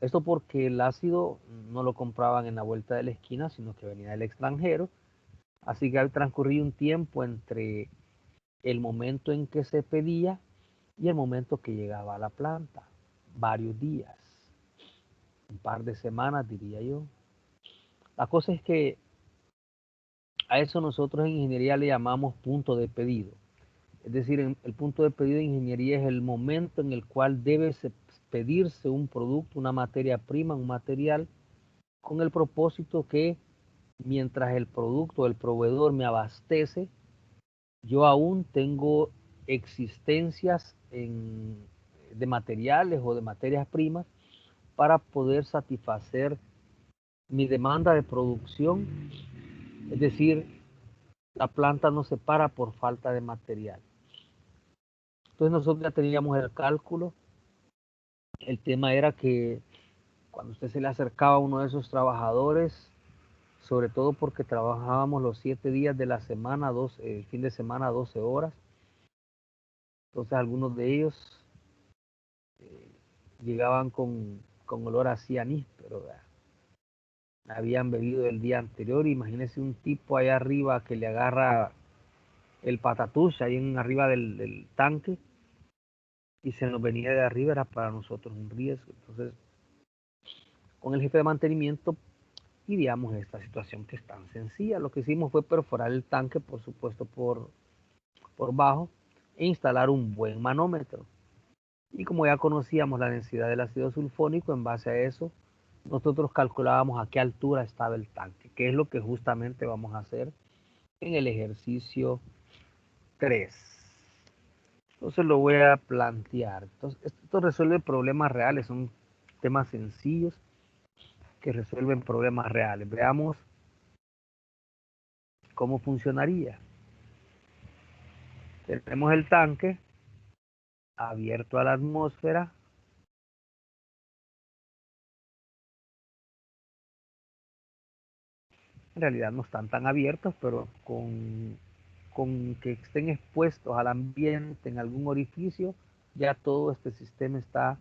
Esto porque el ácido no lo compraban en la vuelta de la esquina, sino que venía del extranjero. Así que transcurría un tiempo entre el momento en que se pedía y el momento que llegaba a la planta. Varios días, un par de semanas diría yo. La cosa es que a eso nosotros en ingeniería le llamamos punto de pedido. Es decir, el punto de pedido de ingeniería es el momento en el cual debe pedirse un producto, una materia prima, un material, con el propósito que mientras el producto, el proveedor me abastece, yo aún tengo existencias de materiales o de materias primas para poder satisfacer mi demanda de producción. Es decir, la planta no se para por falta de material. Entonces nosotros ya teníamos el cálculo. El tema era que cuando usted se le acercaba a uno de esos trabajadores, sobre todo porque trabajábamos los 7 días de la semana, el fin de semana 12 horas, entonces algunos de ellos llegaban con olor así anís, pero habían bebido el día anterior. Imagínese un tipo allá arriba que le agarra el patatús ahí arriba del tanque y se nos venía de arriba, era para nosotros un riesgo. Entonces, con el jefe de mantenimiento ideamos esta situación que es tan sencilla. Lo que hicimos fue perforar el tanque, por supuesto, por bajo e instalar un buen manómetro. Y como ya conocíamos la densidad del ácido sulfónico, en base a eso, nosotros calculábamos a qué altura estaba el tanque, que es lo que justamente vamos a hacer en el ejercicio 3. Entonces lo voy a plantear. Entonces, esto resuelve problemas reales, son temas sencillos que resuelven problemas reales. Veamos cómo funcionaría. Tenemos el tanque abierto a la atmósfera. En realidad no están tan abiertos, pero con que estén expuestos al ambiente en algún orificio, ya todo este sistema está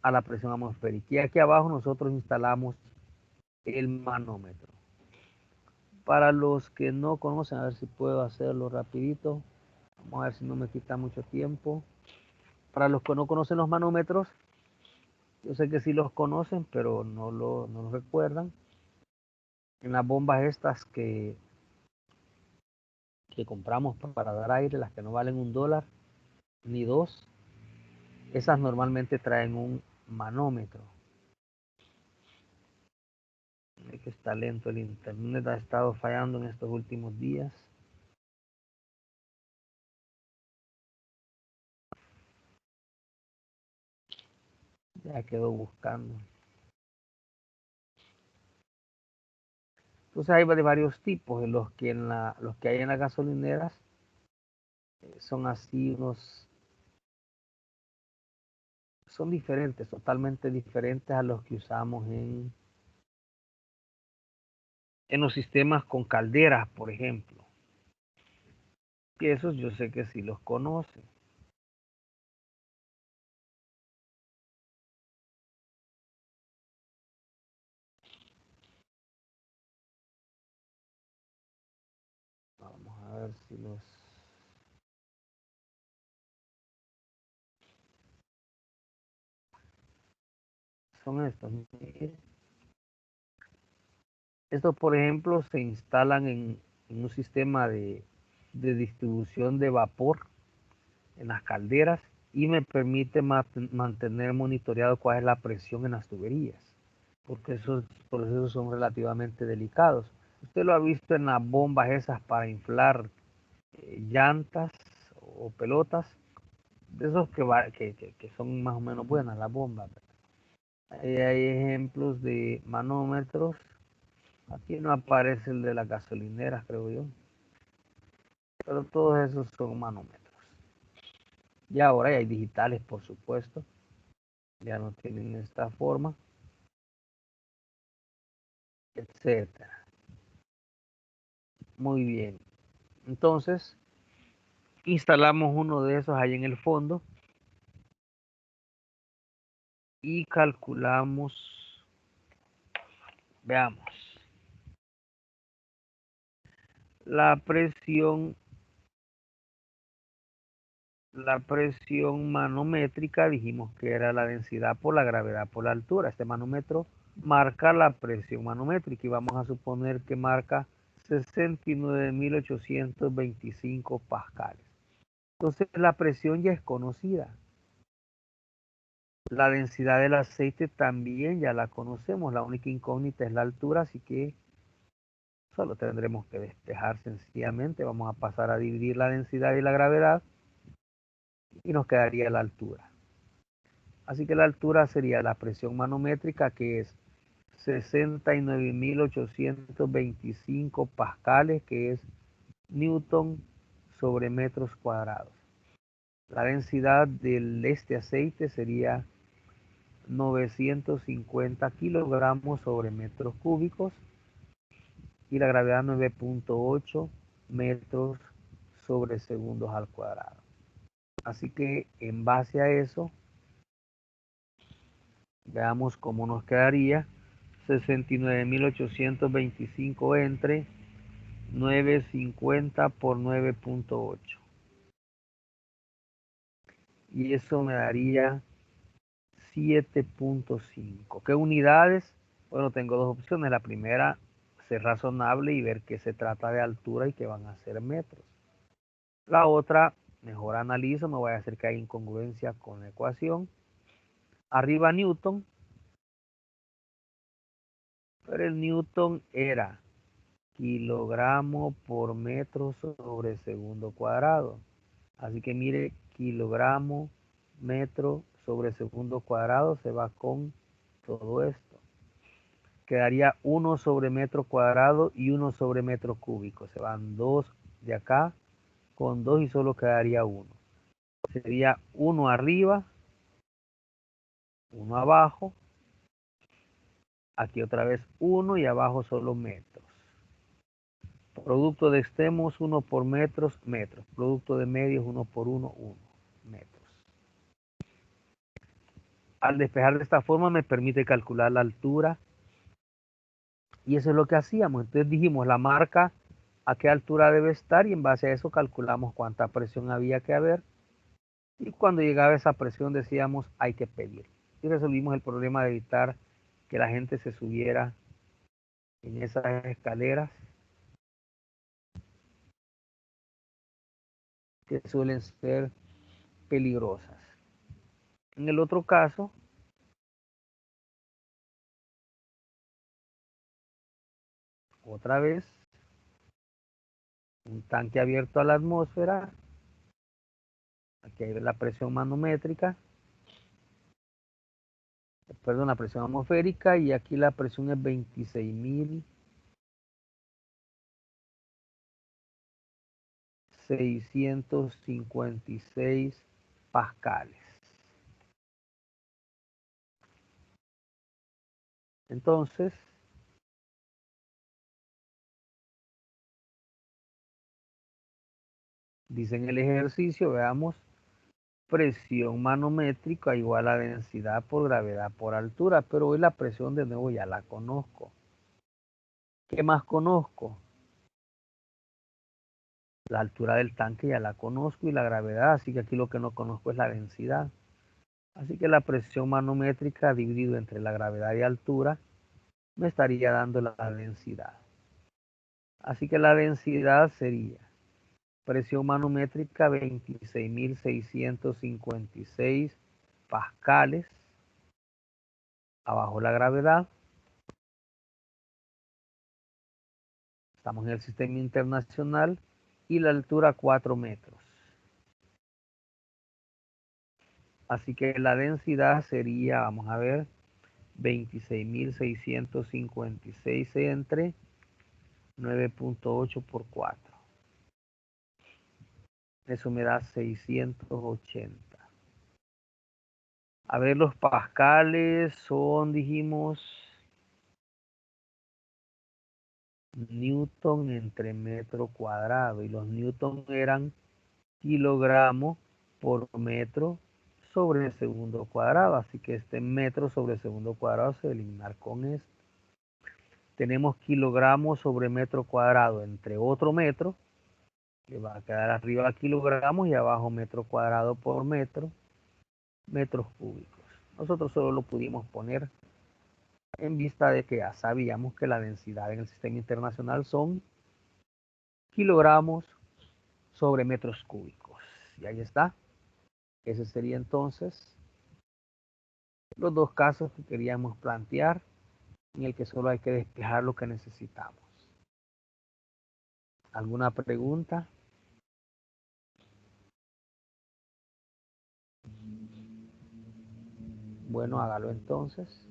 a la presión atmosférica. Y aquí abajo nosotros instalamos el manómetro. Para los que no conocen, a ver si puedo hacerlo rapidito. Vamos a ver si no me quita mucho tiempo. Para los que no conocen los manómetros, yo sé que sí los conocen, pero no lo recuerdan. En las bombas estas que compramos para dar aire, las que no valen $1 ni 2, esas normalmente traen un manómetro. Es que está lento el internet, ha estado fallando en estos últimos días. Ya quedó buscando. Entonces hay de varios tipos, los que hay en las gasolineras son así son diferentes, totalmente diferentes a los que usamos en los sistemas con calderas, por ejemplo. Y esos yo sé que sí los conocen. Vamos a ver si son estos. Estos, por ejemplo, se instalan en un sistema de distribución de vapor. en las calderas y me permite mantener monitoreado cuál es la presión en las tuberías, porque esos procesos son relativamente delicados. Usted lo ha visto en las bombas esas para inflar llantas o pelotas, de esos que son más o menos buenas las bombas. Hay ejemplos de manómetros. Aquí no aparece el de las gasolineras, creo yo, pero todos esos son manómetros. Y ahora hay digitales, por supuesto, ya no tienen esta forma, etcétera. Muy bien. Entonces, instalamos uno de esos ahí en el fondo y calculamos, veamos, la presión manométrica. Dijimos que era la densidad por la gravedad por la altura. Este manómetro marca la presión manométrica y vamos a suponer que marca 69.825 pascales. Entonces la presión ya es conocida. La densidad del aceite también ya la conocemos. La única incógnita es la altura, así que solo tendremos que despejar sencillamente. Vamos a pasar a dividir la densidad y la gravedad y nos quedaría la altura. Así que la altura sería la presión manométrica, que es 69.825 pascales, que es newton sobre metros cuadrados. La densidad de este aceite sería 950 kilogramos sobre metros cúbicos y la gravedad 9.8 metros sobre segundos al cuadrado. Así que en base a eso, veamos cómo nos quedaría 69.825 entre 950 por 9.8. Y eso me daría 7.5. ¿Qué unidades? Bueno, tengo dos opciones. La primera, ser razonable y ver que se trata de altura y que van a ser metros. La otra, mejor analizo, no voy a hacer que haya incongruencia con la ecuación. Arriba Newton, pero el Newton era kilogramo por metro sobre segundo cuadrado. Así que mire, kilogramo, metro sobre segundo cuadrado se va con todo esto. Quedaría 1 sobre metro cuadrado y 1 sobre metro cúbico. Se van 2 de acá con 2 y solo quedaría 1. Sería 1 arriba, 1 abajo. Aquí otra vez 1 y abajo solo metros. Producto de extremos 1 por metros, metros. Producto de medios 1 por 1, 1 metros. Al despejar de esta forma me permite calcular la altura. Y eso es lo que hacíamos. Entonces dijimos la marca a qué altura debe estar y en base a eso calculamos cuánta presión había que haber. Y cuando llegaba esa presión decíamos hay que pedir. Y resolvimos el problema de evitar que la gente se subiera en esas escaleras que suelen ser peligrosas. En el otro caso, otra vez, un tanque abierto a la atmósfera. Aquí hay la presión manométrica, perdón, la presión atmosférica, y aquí la presión es 26.656 pascales. Entonces, dice en el ejercicio, veamos, presión manométrica igual a densidad por gravedad por altura, pero hoy la presión de nuevo ya la conozco. ¿Qué más conozco? La altura del tanque ya la conozco y la gravedad, así que aquí lo que no conozco es la densidad. Así que la presión manométrica dividido entre la gravedad y altura me estaría dando la densidad. Así que la densidad sería Presión manométrica 26.656 pascales. Abajo la gravedad. Estamos en el sistema internacional y la altura 4 metros. Así que la densidad sería, vamos a ver, 26.656 entre 9.8 por 4. Eso me da 680. A ver, los pascales son, dijimos, newton entre metro cuadrado. Y los newton eran kilogramos por metro sobre segundo cuadrado. Así que este metro sobre segundo cuadrado se va a eliminar con esto. Tenemos kilogramos sobre metro cuadrado entre otro metro, que va a quedar arriba kilogramos y abajo metro cuadrado por metro, metros cúbicos. Nosotros solo lo pudimos poner en vista de que ya sabíamos que la densidad en el sistema internacional son kilogramos sobre metros cúbicos. Y ahí está. Ese sería entonces los dos casos que queríamos plantear, en el que solo hay que despejar lo que necesitamos. ¿Alguna pregunta? Bueno, hágalo entonces.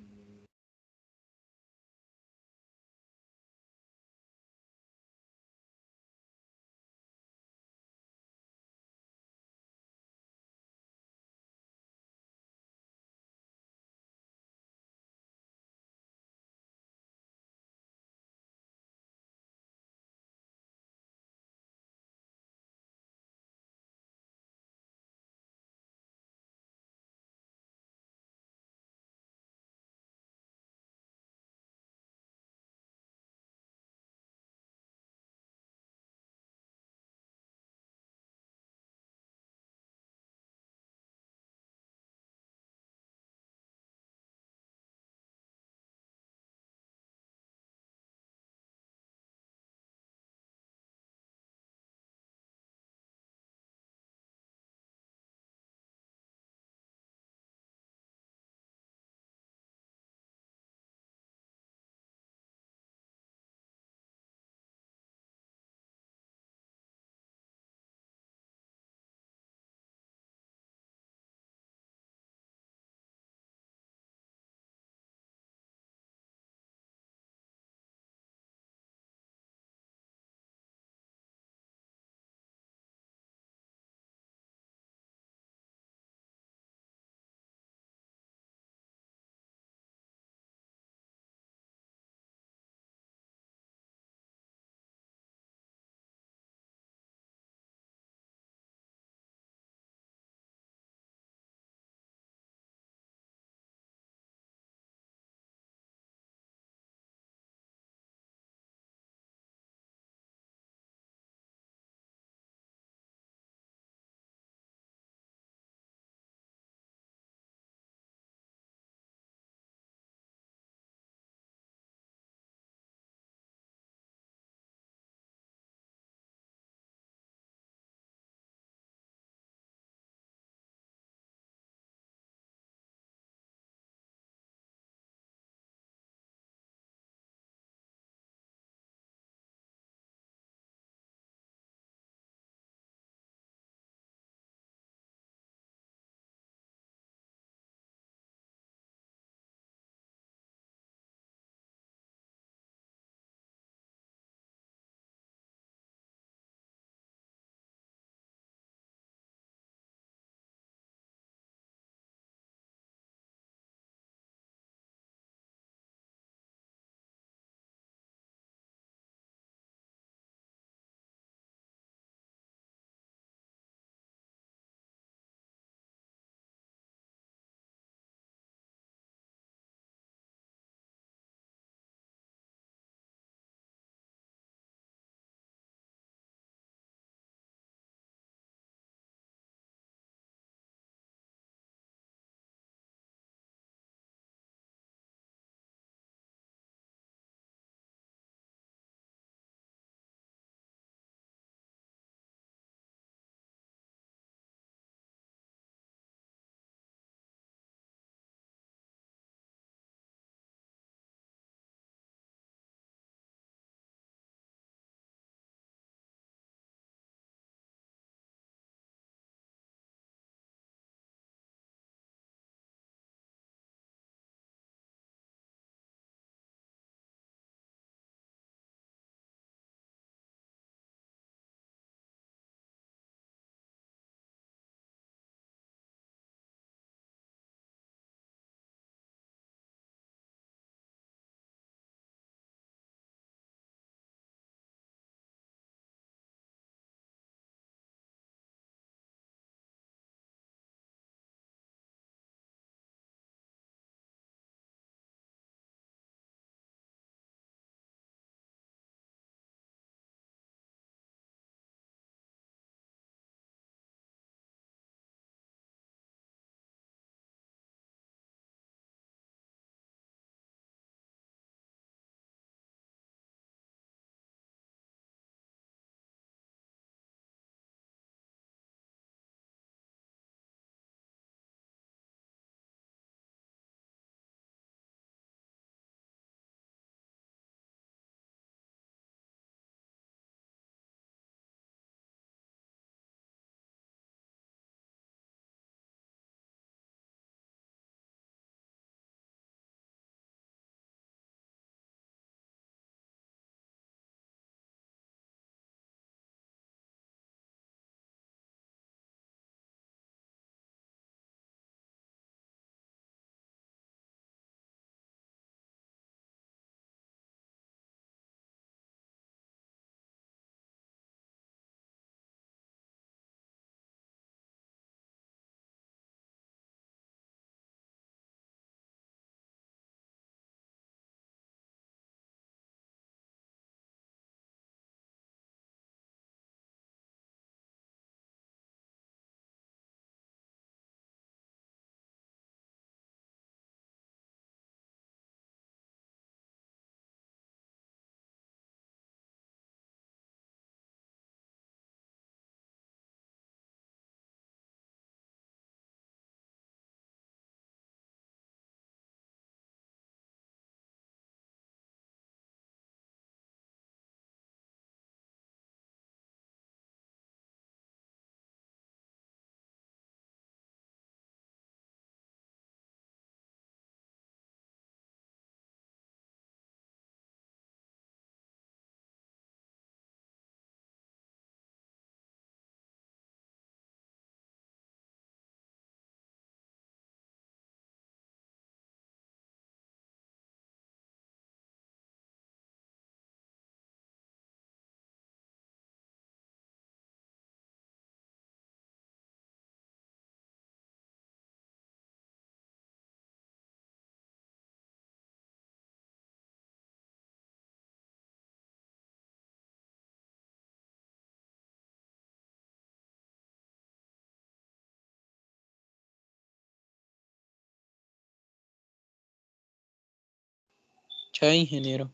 Ya, ingeniero.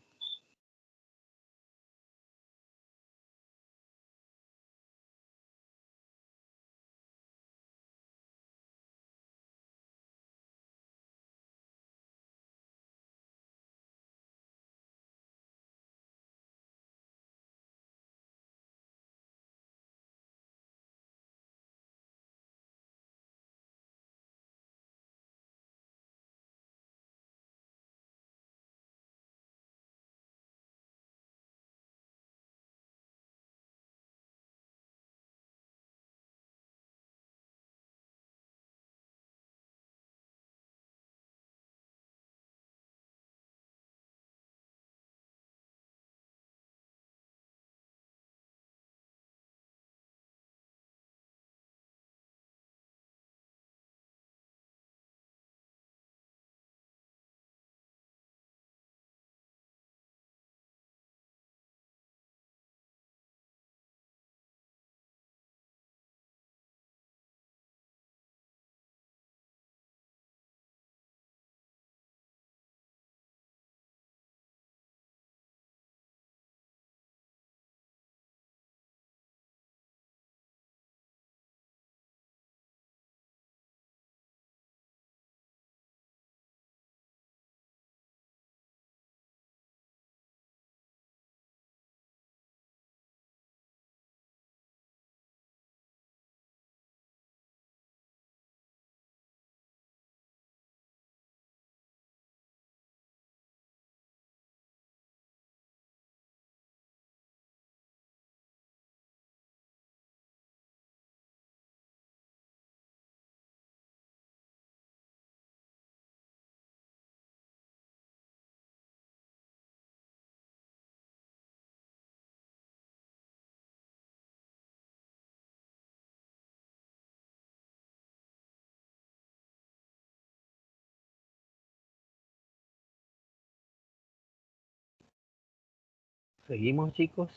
Seguimos, chicos.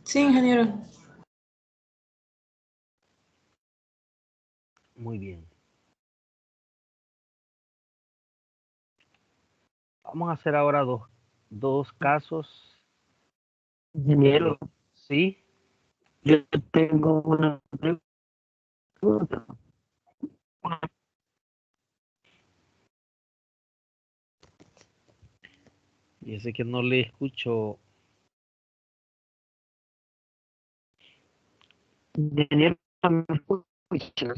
Sí, ingeniero. Muy bien. Vamos a hacer ahora dos casos. Ingeniero, ¿Sí? yo tengo una pregunta. Y ese que no le escucho. Ingeniero, ¿me escucha?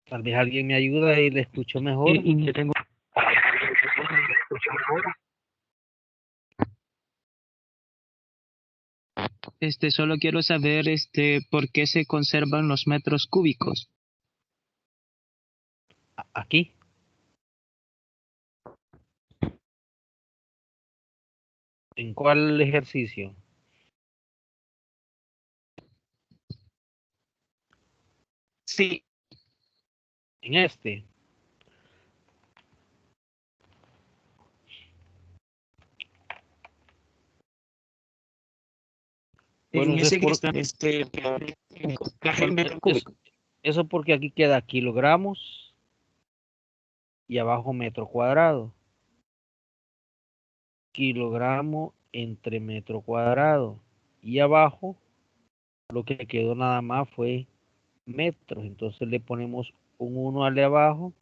Tal vez alguien me ayuda y le escucho mejor. Y yo tengo... Solo quiero saber, por qué se conservan los metros cúbicos. Aquí. ¿En cuál ejercicio? Sí, En este. Bueno, en eso es ese que por, está, caja metro cúbico. eso porque aquí queda kilogramos y abajo metro cuadrado. Kilogramo entre metro cuadrado. Y abajo lo que quedó nada más fue metros. Entonces le ponemos un 1 al de abajo.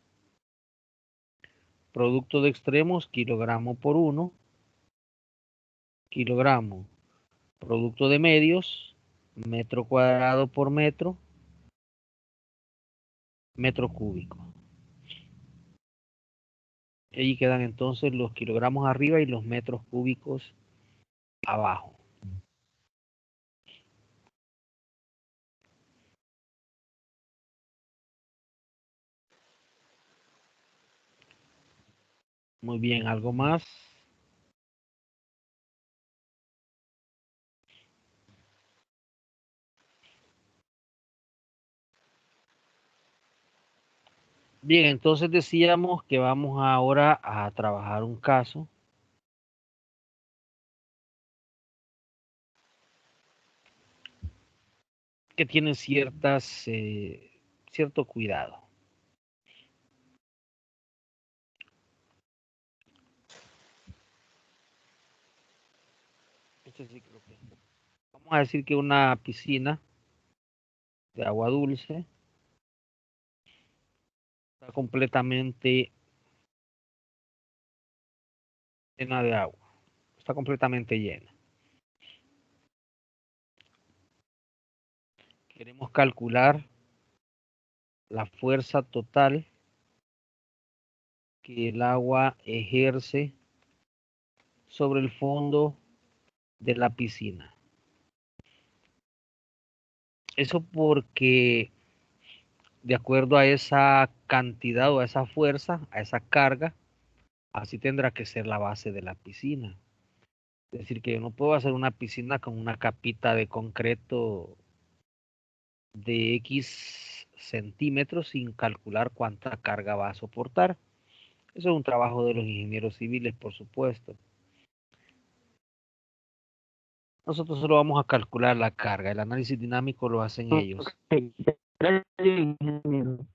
Producto de extremos, kilogramo por 1. Kilogramo. Producto de medios, metro cuadrado por metro. Metro cúbico. Ahí quedan entonces los kilogramos arriba y los metros cúbicos abajo. Muy bien, ¿algo más? Bien, entonces decíamos que vamos ahora a trabajar un caso que tiene ciertas cierto cuidado. Este sí creo que- Vamos a decir que una piscina de agua dulce está completamente llena de agua. Está completamente llena. Queremos calcular la fuerza total que el agua ejerce sobre el fondo de la piscina. Eso porque de acuerdo a esa cantidad o a esa fuerza, a esa carga, así tendrá que ser la base de la piscina. Es decir, que yo no puedo hacer una piscina con una capita de concreto de X centímetros sin calcular cuánta carga va a soportar. Eso es un trabajo de los ingenieros civiles, por supuesto. Nosotros solo vamos a calcular la carga. El análisis dinámico lo hacen ellos. Ok, gracias, ingeniero.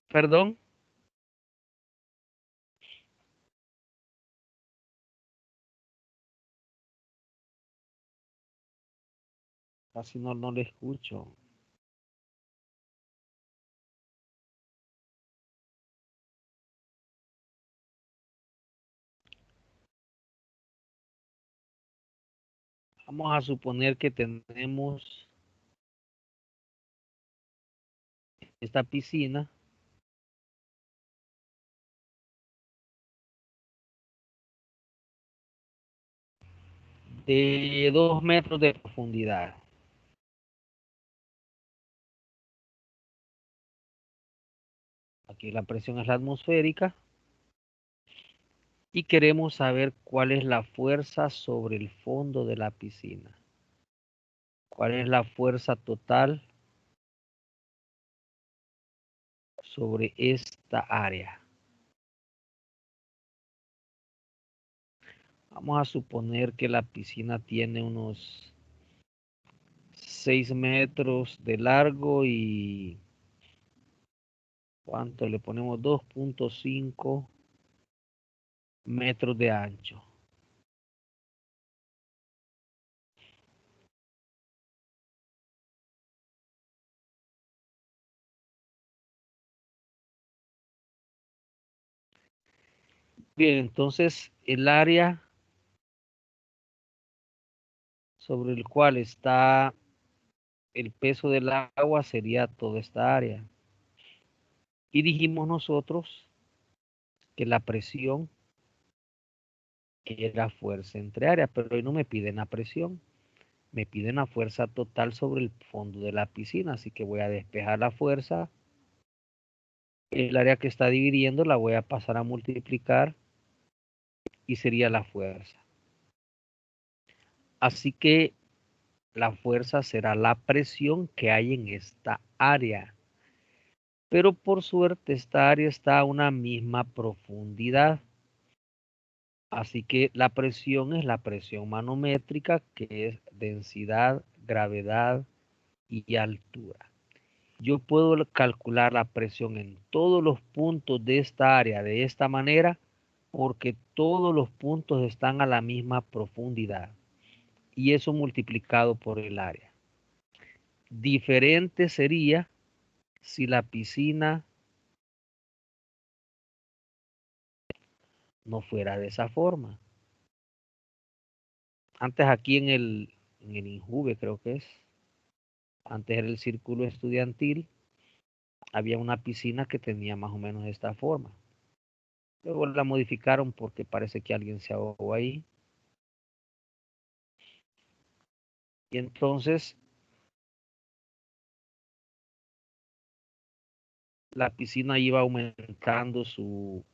Perdón. Casi no le escucho. Vamos a suponer que tenemos esta piscina de 2 metros de profundidad. Aquí la presión es la atmosférica. Y queremos saber cuál es la fuerza sobre el fondo de la piscina. ¿Cuál es la fuerza total sobre esta área? Vamos a suponer que la piscina tiene unos 6 metros de largo y ¿cuánto le ponemos? 2.5 metros de ancho. Bien, entonces el área sobre el cual está el peso del agua sería toda esta área. Y dijimos nosotros que la presión era fuerza entre áreas, pero hoy no me piden la presión, me piden la fuerza total sobre el fondo de la piscina, así que voy a despejar la fuerza. El área que está dividiendo la voy a pasar a multiplicar y sería la fuerza. Así que la fuerza será la presión que hay en esta área. Pero por suerte esta área está a una misma profundidad. Así que la presión es la presión manométrica, que es densidad, gravedad y altura. Yo puedo calcular la presión en todos los puntos de esta área de esta manera porque todos los puntos están a la misma profundidad y eso multiplicado por el área. Diferente sería si la piscina no fuera de esa forma. Antes aquí en el INJUVE creo que es, antes era el círculo estudiantil, había una piscina que tenía más o menos esta forma. Luego la modificaron porque parece que alguien se ahogó ahí. Y entonces la piscina iba aumentando su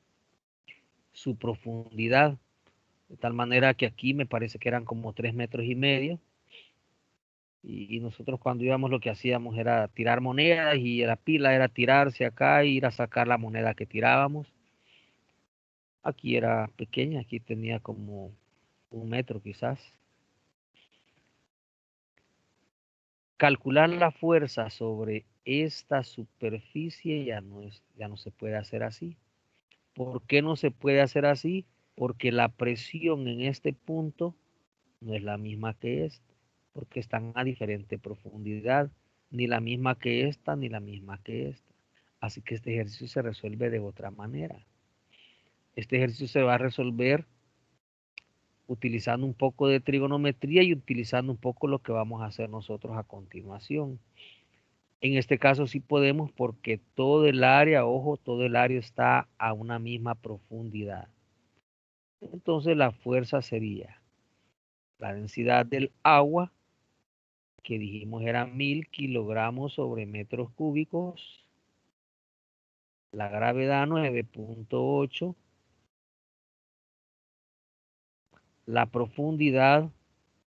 profundidad. De tal manera que aquí me parece que eran como 3,5 metros. Y nosotros cuando íbamos lo que hacíamos era tirar monedas y la pila era tirarse acá e ir a sacar la moneda que tirábamos. Aquí era pequeña, aquí tenía como 1 metro quizás. Calcular la fuerza sobre esta superficie ya no se puede hacer así. ¿Por qué no se puede hacer así? Porque la presión en este punto no es la misma que esta, porque están a diferente profundidad, ni la misma que esta, ni la misma que esta. Así que este ejercicio se resuelve de otra manera. Este ejercicio se va a resolver utilizando un poco de trigonometría y utilizando un poco lo que vamos a hacer nosotros a continuación. En este caso sí podemos porque todo el área, ojo, todo el área está a una misma profundidad. Entonces la fuerza sería la densidad del agua, que dijimos era 1000 kilogramos sobre metros cúbicos. La gravedad 9.8. La profundidad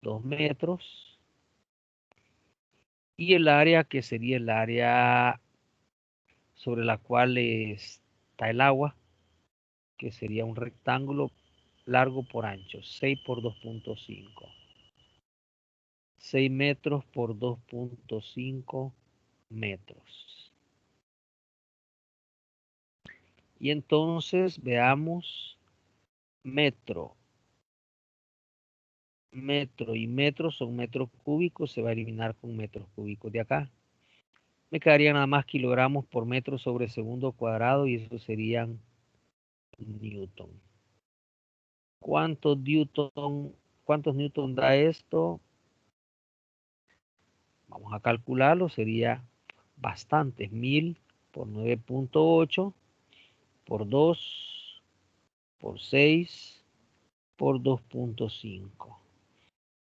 2 metros. Y el área, que sería el área sobre la cual está el agua, que sería un rectángulo largo por ancho, 6 por 2.5. 6 metros por 2.5 metros. Y entonces veamos metro. Metro y metro son metros cúbicos, se va a eliminar con metros cúbicos de acá. Me quedaría nada más kilogramos por metro sobre segundo cuadrado y eso serían newton. ¿Cuántos newton da esto? Vamos a calcularlo, sería bastante. 1000 por 9.8 por 2 por 6 por 2.5.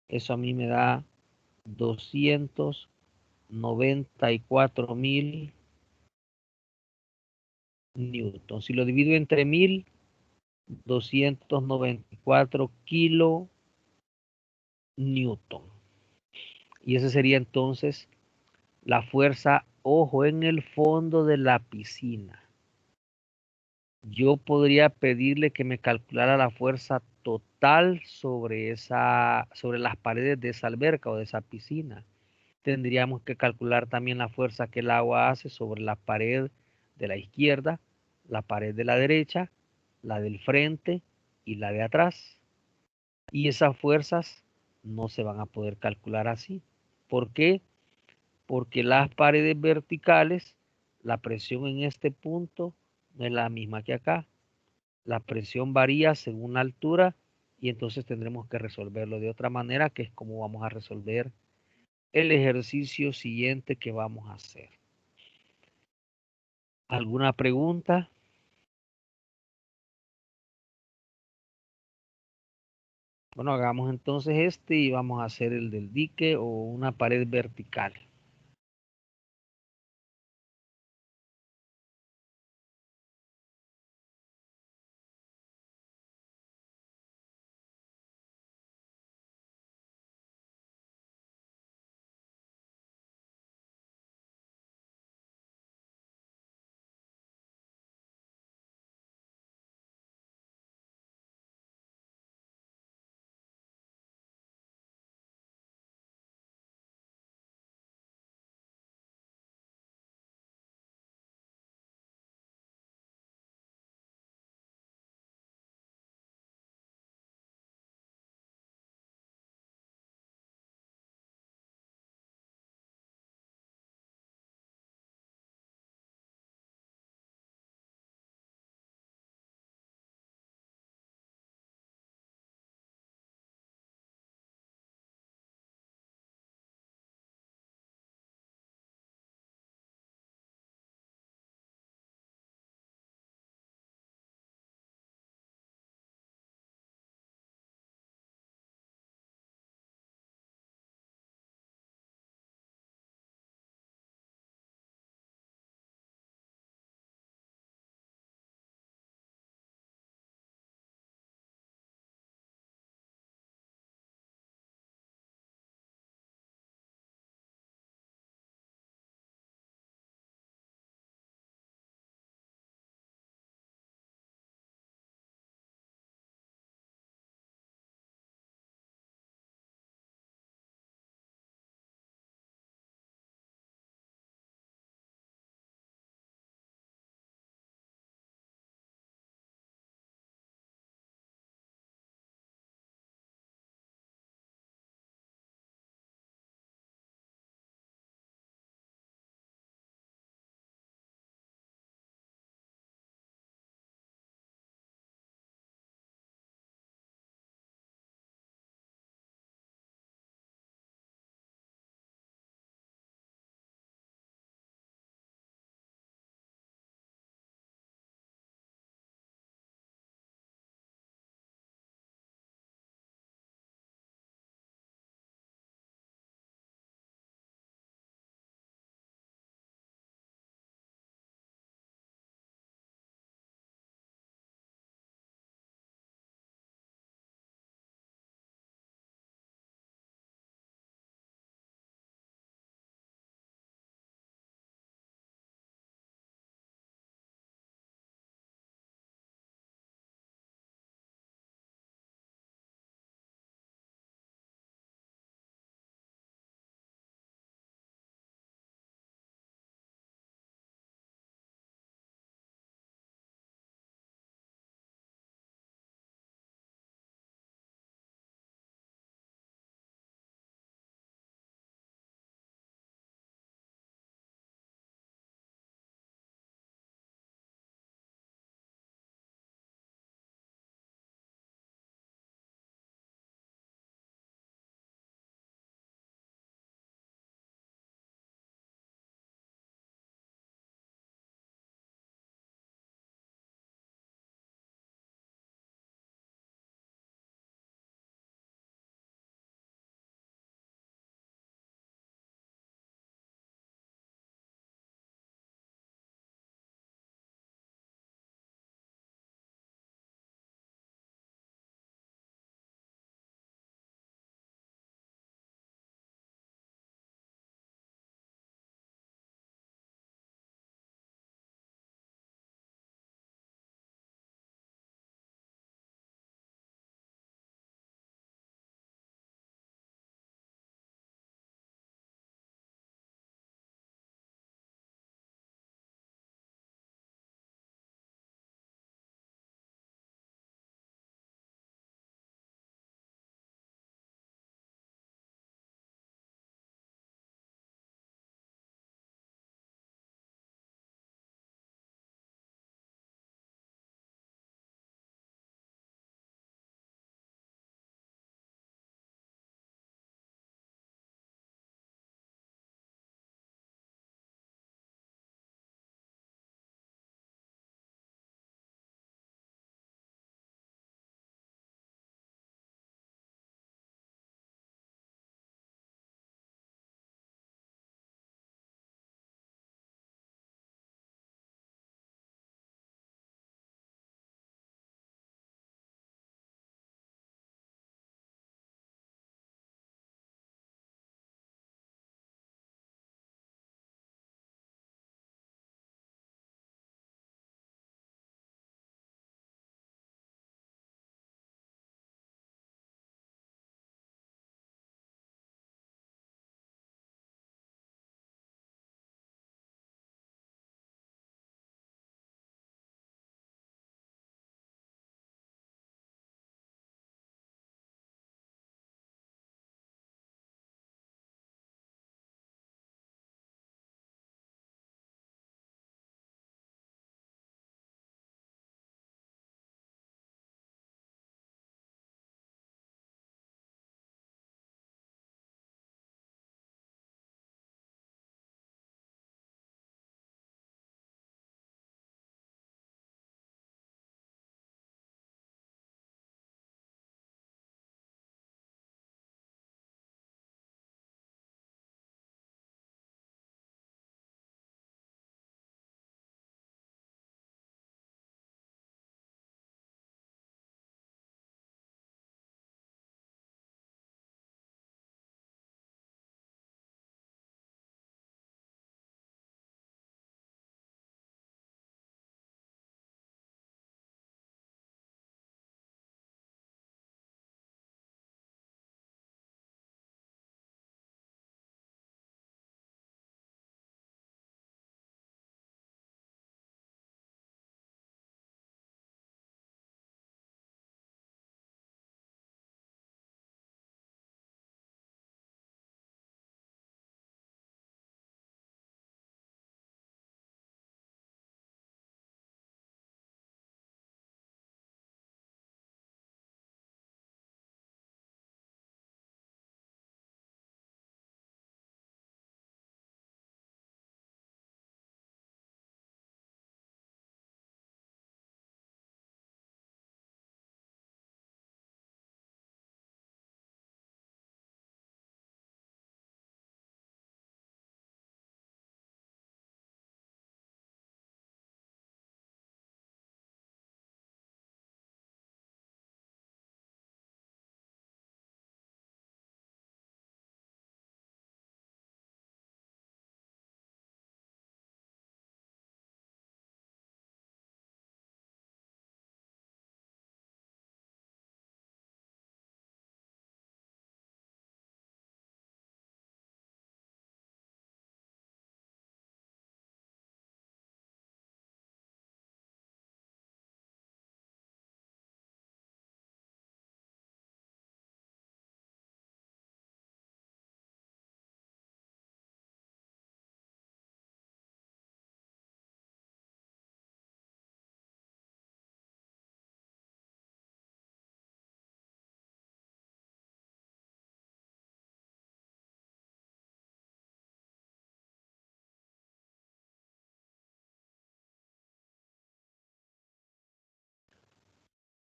Eso a mí me da 294.000 newton. Si lo divido entre 1000, 294 kilo newton. Y esa sería entonces la fuerza, ojo, en el fondo de la piscina. Yo podría pedirle que me calculara la fuerza total sobre las paredes de esa alberca o de esa piscina. Tendríamos que calcular también la fuerza que el agua hace sobre la pared de la izquierda, la pared de la derecha, la del frente y la de atrás. Y esas fuerzas no se van a poder calcular así. ¿Por qué? Porque las paredes verticales, la presión en este punto no es la misma que acá. La presión varía según la altura y entonces tendremos que resolverlo de otra manera, que es como vamos a resolver el ejercicio siguiente que vamos a hacer. ¿Alguna pregunta? Bueno, hagamos entonces este y vamos a hacer el del dique o una pared vertical.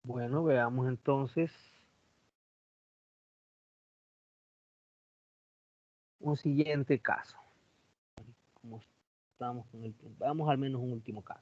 Bueno, veamos entonces un siguiente caso. Como estamos con el tiempo. Veamos al menos un último caso.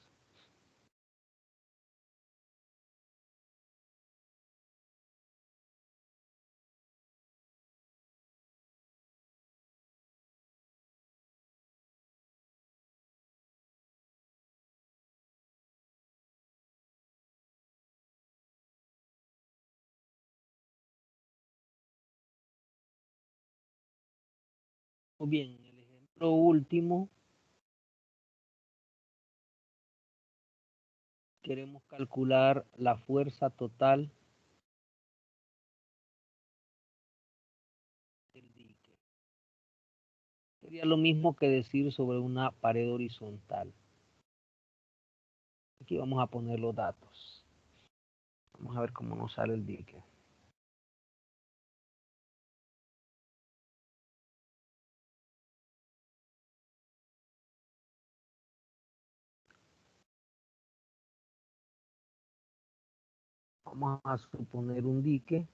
Muy bien, el ejemplo último, queremos calcular la fuerza total del dique. Sería lo mismo que decir sobre una pared horizontal. Aquí vamos a poner los datos. Vamos a ver cómo nos sale el dique. Vamos a suponer un dique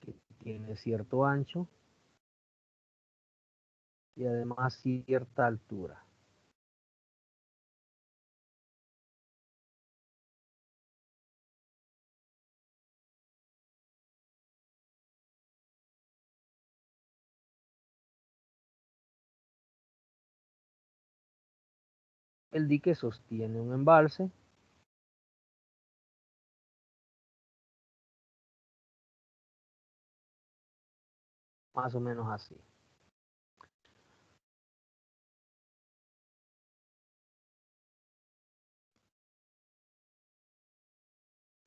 que tiene cierto ancho y además cierta altura. El dique sostiene un embalse más o menos así.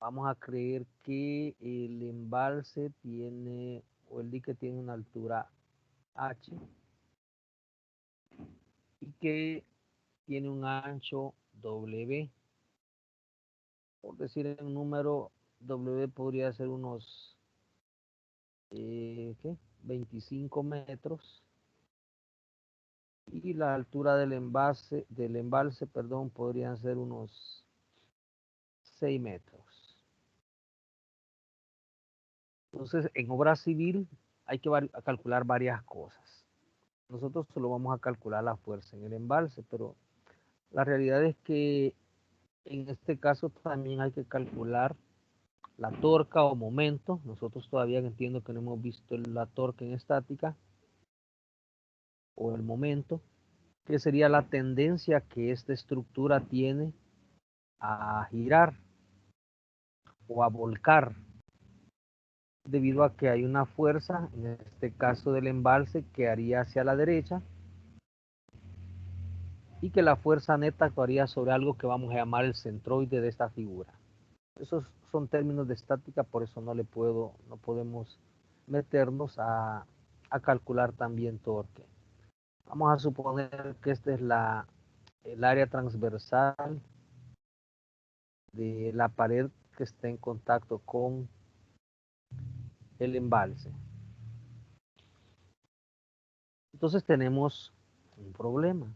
Vamos a creer que el embalse tiene, o el dique tiene una altura H y que tiene un ancho W. Por decir el número, W podría ser unos ¿qué? 25 metros. Y la altura del embalse, perdón, podrían ser unos 6 metros. Entonces, en obra civil hay que calcular varias cosas. Nosotros solo vamos a calcular la fuerza en el embalse, pero la realidad es que en este caso también hay que calcular la torca o momento. Nosotros todavía entiendo que no hemos visto la torca en estática o el momento, que sería la tendencia que esta estructura tiene a girar o a volcar debido a que hay una fuerza, en este caso del embalse, que haría hacia la derecha y que la fuerza neta actuaría sobre algo que vamos a llamar el centroide de esta figura. Esos son términos de estática, por eso no podemos meternos a calcular también torque. Vamos a suponer que esta es el área transversal de la pared que está en contacto con el embalse. Entonces tenemos un problema,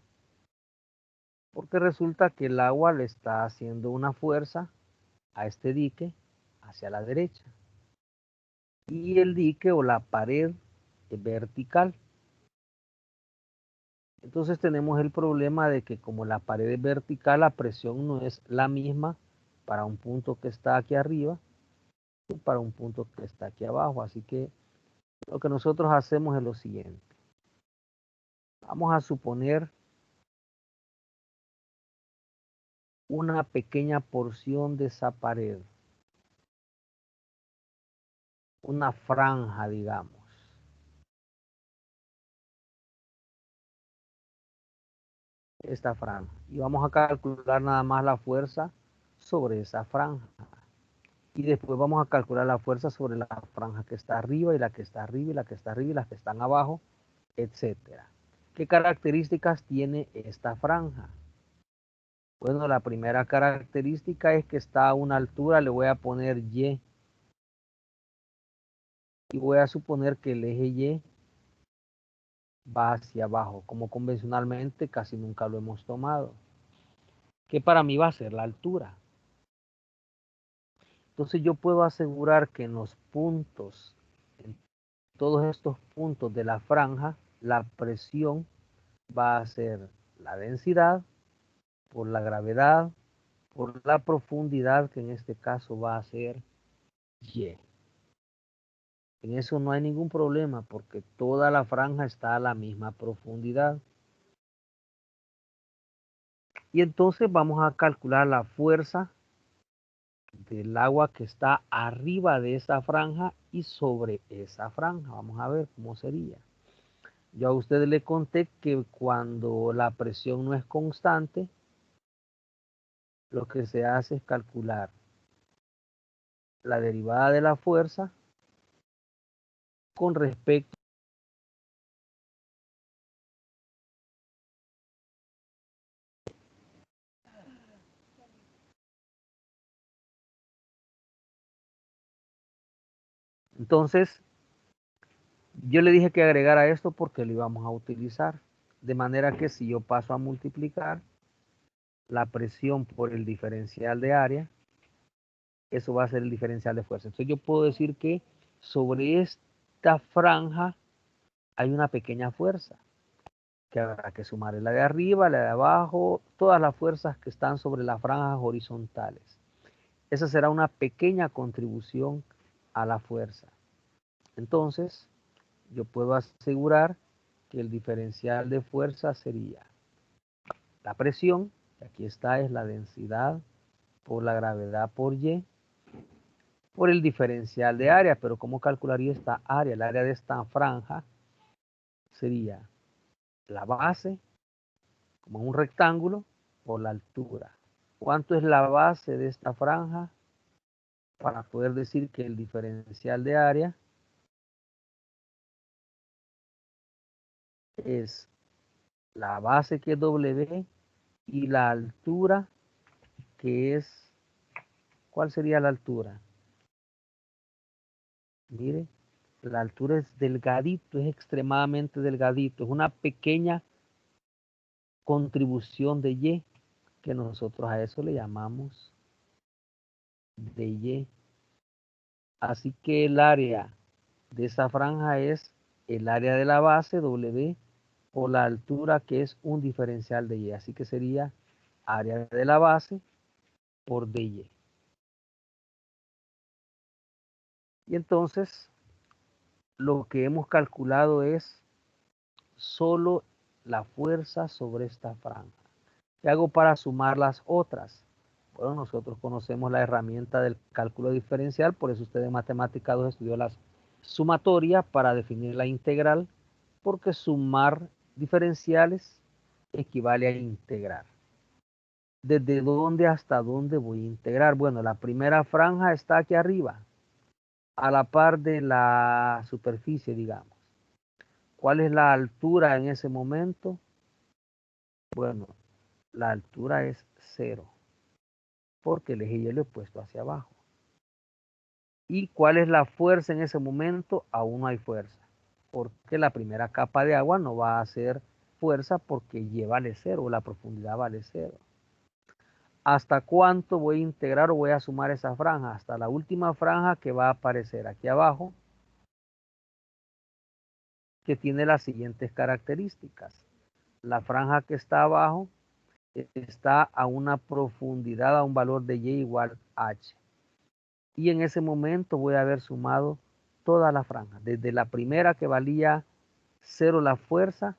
porque resulta que el agua le está haciendo una fuerza a este dique hacia la derecha y el dique o la pared es vertical. Entonces tenemos el problema de que como la pared es vertical, la presión no es la misma para un punto que está aquí arriba que para un punto que está aquí abajo. Así que lo que nosotros hacemos es lo siguiente. Vamos a suponer una pequeña porción de esa pared, una franja, digamos. Esta franja. Y vamos a calcular nada más la fuerza sobre esa franja. Y después vamos a calcular la fuerza sobre la franja que está arriba y la que está arriba y la que está arriba y las que están abajo, etcétera. ¿Qué características tiene esta franja? Bueno, la primera característica es que está a una altura, le voy a poner Y. Y voy a suponer que el eje Y va hacia abajo, como convencionalmente casi nunca lo hemos tomado, que para mí va a ser la altura. Entonces yo puedo asegurar que en los puntos, en todos estos puntos de la franja, la presión va a ser la densidad por la gravedad, por la profundidad, que en este caso va a ser Y. En eso no hay ningún problema porque toda la franja está a la misma profundidad. Y entonces vamos a calcular la fuerza del agua que está arriba de esa franja y sobre esa franja. Vamos a ver cómo sería. Yo a ustedes le conté que cuando la presión no es constante, lo que se hace es calcular la derivada de la fuerza con respecto. Entonces, yo le dije que agregara esto porque lo íbamos a utilizar. De manera que si yo paso a multiplicar la presión por el diferencial de área, eso va a ser el diferencial de fuerza. Entonces yo puedo decir que sobre esta franja hay una pequeña fuerza, que habrá que sumar la de arriba, la de abajo, todas las fuerzas que están sobre las franjas horizontales. Esa será una pequeña contribución a la fuerza. Entonces, yo puedo asegurar que el diferencial de fuerza sería la presión, que aquí está, es la densidad por la gravedad por Y, por el diferencial de área. Pero ¿cómo calcularía esta área? El área de esta franja sería la base, como un rectángulo, por la altura. ¿Cuánto es la base de esta franja? Para poder decir que el diferencial de área es la base, que es W, y la altura, que es, ¿cuál sería la altura? Mire, la altura es delgadito, es extremadamente delgadito, es una pequeña contribución de Y, que nosotros a eso le llamamos de Y. Así que el área de esa franja es el área de la base, W, por la altura, que es un diferencial de Y. Así que sería área de la base por dy. Y entonces lo que hemos calculado es solo la fuerza sobre esta franja. ¿Qué hago para sumar las otras? Bueno, nosotros conocemos la herramienta del cálculo diferencial, por eso usted en Matemática 2 estudió las sumatorias para definir la integral, porque sumar diferenciales equivale a integrar. ¿Desde dónde hasta dónde voy a integrar? Bueno, la primera franja está aquí arriba, a la par de la superficie, digamos. ¿Cuál es la altura en ese momento? Bueno, la altura es 0, porque el eje Y lo he puesto hacia abajo. ¿Y cuál es la fuerza en ese momento? Aún no hay fuerza, porque la primera capa de agua no va a hacer fuerza porque Y vale 0, la profundidad vale 0. ¿Hasta cuánto voy a integrar o voy a sumar esa franja? Hasta la última franja que va a aparecer aquí abajo, que tiene las siguientes características. La franja que está abajo está a una profundidad, a un valor de Y igual a H. Y en ese momento voy a haber sumado toda la franja, desde la primera que valía 0 la fuerza,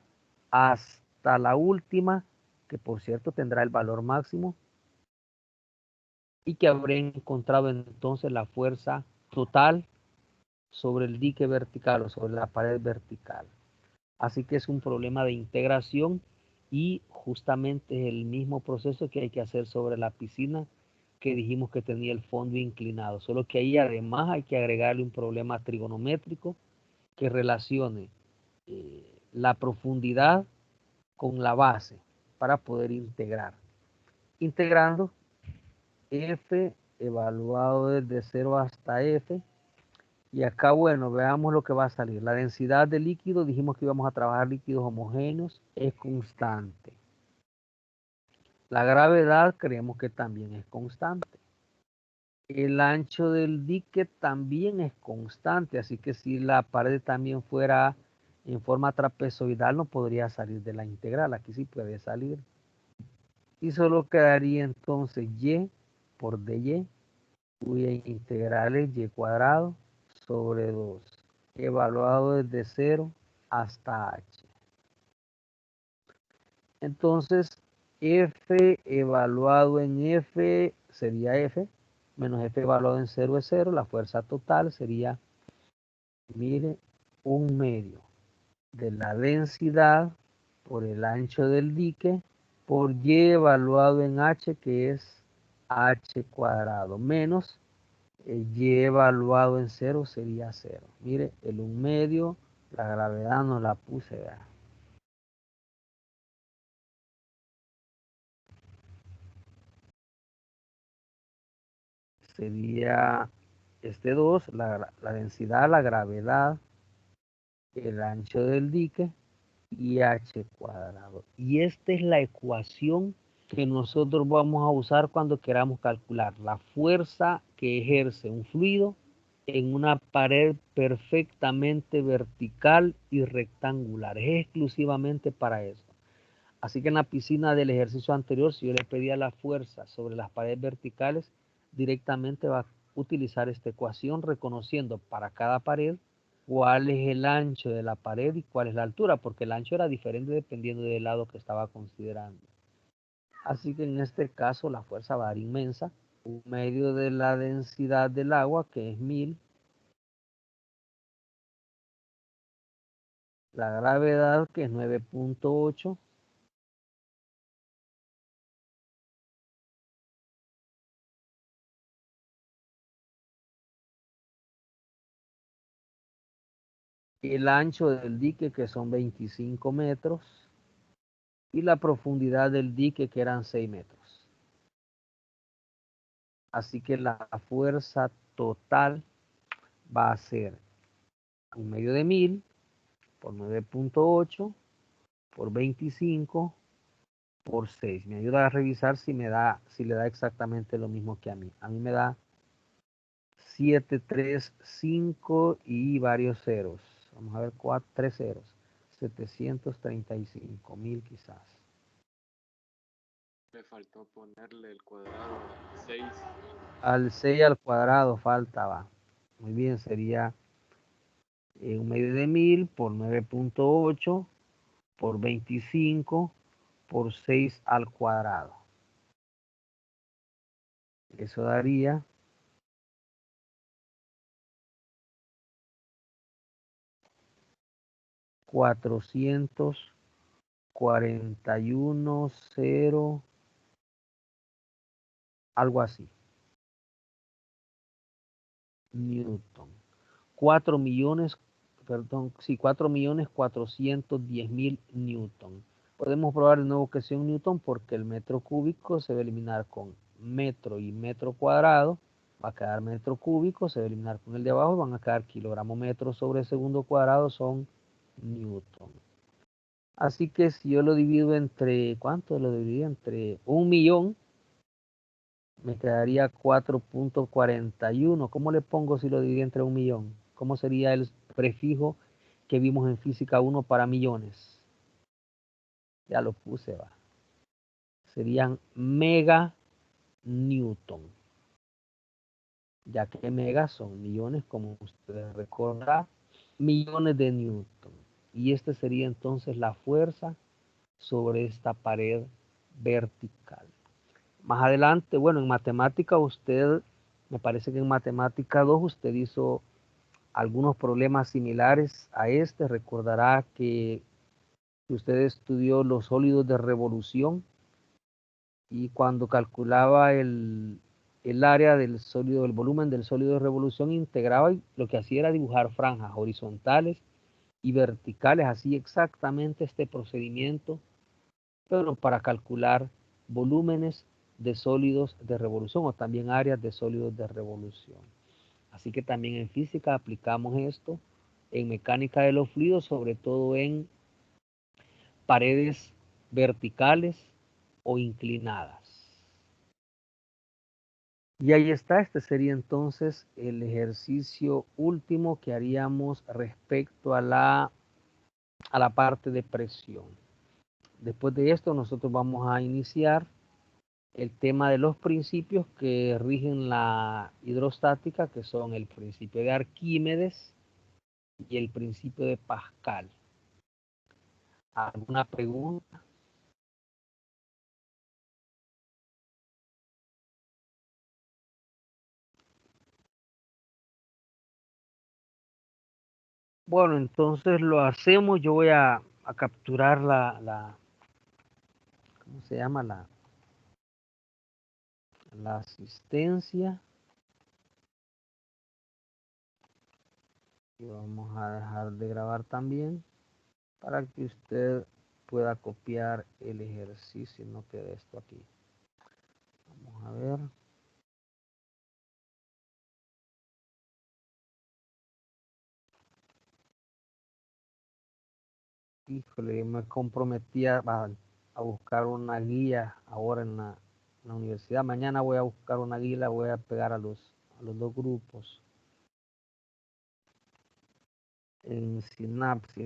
hasta la última, que por cierto tendrá el valor máximo, y que habré encontrado entonces la fuerza total sobre el dique vertical o sobre la pared vertical. Así que es un problema de integración y justamente es el mismo proceso que hay que hacer sobre la piscina que dijimos que tenía el fondo inclinado, solo que ahí además hay que agregarle un problema trigonométrico que relacione la profundidad con la base para poder integrar. Integrando f evaluado desde 0 hasta f, Y acá, bueno, veamos lo que va a salir. La densidad de líquido, dijimos que íbamos a trabajar líquidos homogéneos, es constante. La gravedad creemos que también es constante. El ancho del dique también es constante, así que si la pared también fuera en forma trapezoidal no podría salir de la integral. Aquí sí puede salir. Y solo quedaría entonces y por dy, cuya integral es y cuadrado sobre 2, evaluado desde 0 hasta h. Entonces, f evaluado en f sería f, menos f evaluado en 0 es 0. La fuerza total sería, mire, 1/2 de la densidad por el ancho del dique por y evaluado en h, que es h cuadrado, menos el y evaluado en 0 sería 0. Mire, el 1/2, la gravedad no la puse, ¿verdad? Sería este 2, la densidad, la gravedad, el ancho del dique y h cuadrado. Y esta es la ecuación que nosotros vamos a usar cuando queramos calcular la fuerza que ejerce un fluido en una pared perfectamente vertical y rectangular. Es exclusivamente para eso. Así que en la piscina del ejercicio anterior, si yo le pedía la fuerza sobre las paredes verticales, directamente va a utilizar esta ecuación reconociendo para cada pared cuál es el ancho de la pared y cuál es la altura, porque el ancho era diferente dependiendo del lado que estaba considerando. Así que en este caso la fuerza va a dar inmensa, 1/2 de la densidad del agua, que es 1000, la gravedad, que es 9.8, el ancho del dique, que son 25 metros, y la profundidad del dique, que eran 6 metros. Así que la fuerza total va a ser 1/2 de 1000 por 9.8 por 25 por 6. Me ayuda a revisar si le da exactamente lo mismo que a mí. A mí me da 735 y varios ceros. Vamos a ver, 3 ceros. 735.000 quizás. Me faltó ponerle el cuadrado 6. Al 6 al cuadrado faltaba. Muy bien, sería 1/2 de 1000 por 9.8 por 25 por 6 al cuadrado. Eso daría 441.0, algo así, Newton. 4.410.000 Newton. Podemos probar de nuevo que sea un Newton porque el metro cúbico se va a eliminar con metro y metro cuadrado. Va a quedar metro cúbico, se va a eliminar con el de abajo, van a quedar kilogramo metro sobre segundo cuadrado, son Newton. Así que si yo lo divido entre, ¿cuánto lo divido? Entre 1.000.000, me quedaría 4.41. ¿Cómo le pongo si lo divido entre 1.000.000? ¿Cómo sería el prefijo que vimos en física 1 para millones? Ya lo puse, va. Serían mega Newton. Ya que megas son millones, como ustedes recordarán, millones de Newton. Y esta sería entonces la fuerza sobre esta pared vertical. Más adelante, bueno, en matemática usted, me parece que en matemática 2 usted hizo algunos problemas similares a este. Recordará que usted estudió los sólidos de revolución y cuando calculaba el área del sólido, el volumen del sólido de revolución, integraba y lo que hacía era dibujar franjas horizontales y verticales, así exactamente este procedimiento, pero para calcular volúmenes de sólidos de revolución o también áreas de sólidos de revolución. Así que también en física aplicamos esto, en mecánica de los fluidos, sobre todo en paredes verticales o inclinadas. Y ahí está, este sería entonces el ejercicio último que haríamos respecto a la parte de presión. Después de esto nosotros vamos a iniciar el tema de los principios que rigen la hidrostática, que son el principio de Arquímedes y el principio de Pascal. ¿Alguna pregunta? Bueno, entonces lo hacemos. Yo voy a capturar ¿cómo se llama? La asistencia. Y vamos a dejar de grabar también para que usted pueda copiar el ejercicio y no quede esto aquí. Vamos a ver. Híjole, me comprometí a buscar una guía ahora en la universidad. Mañana voy a buscar una guía, la voy a pegar a los dos grupos en Sinapsis.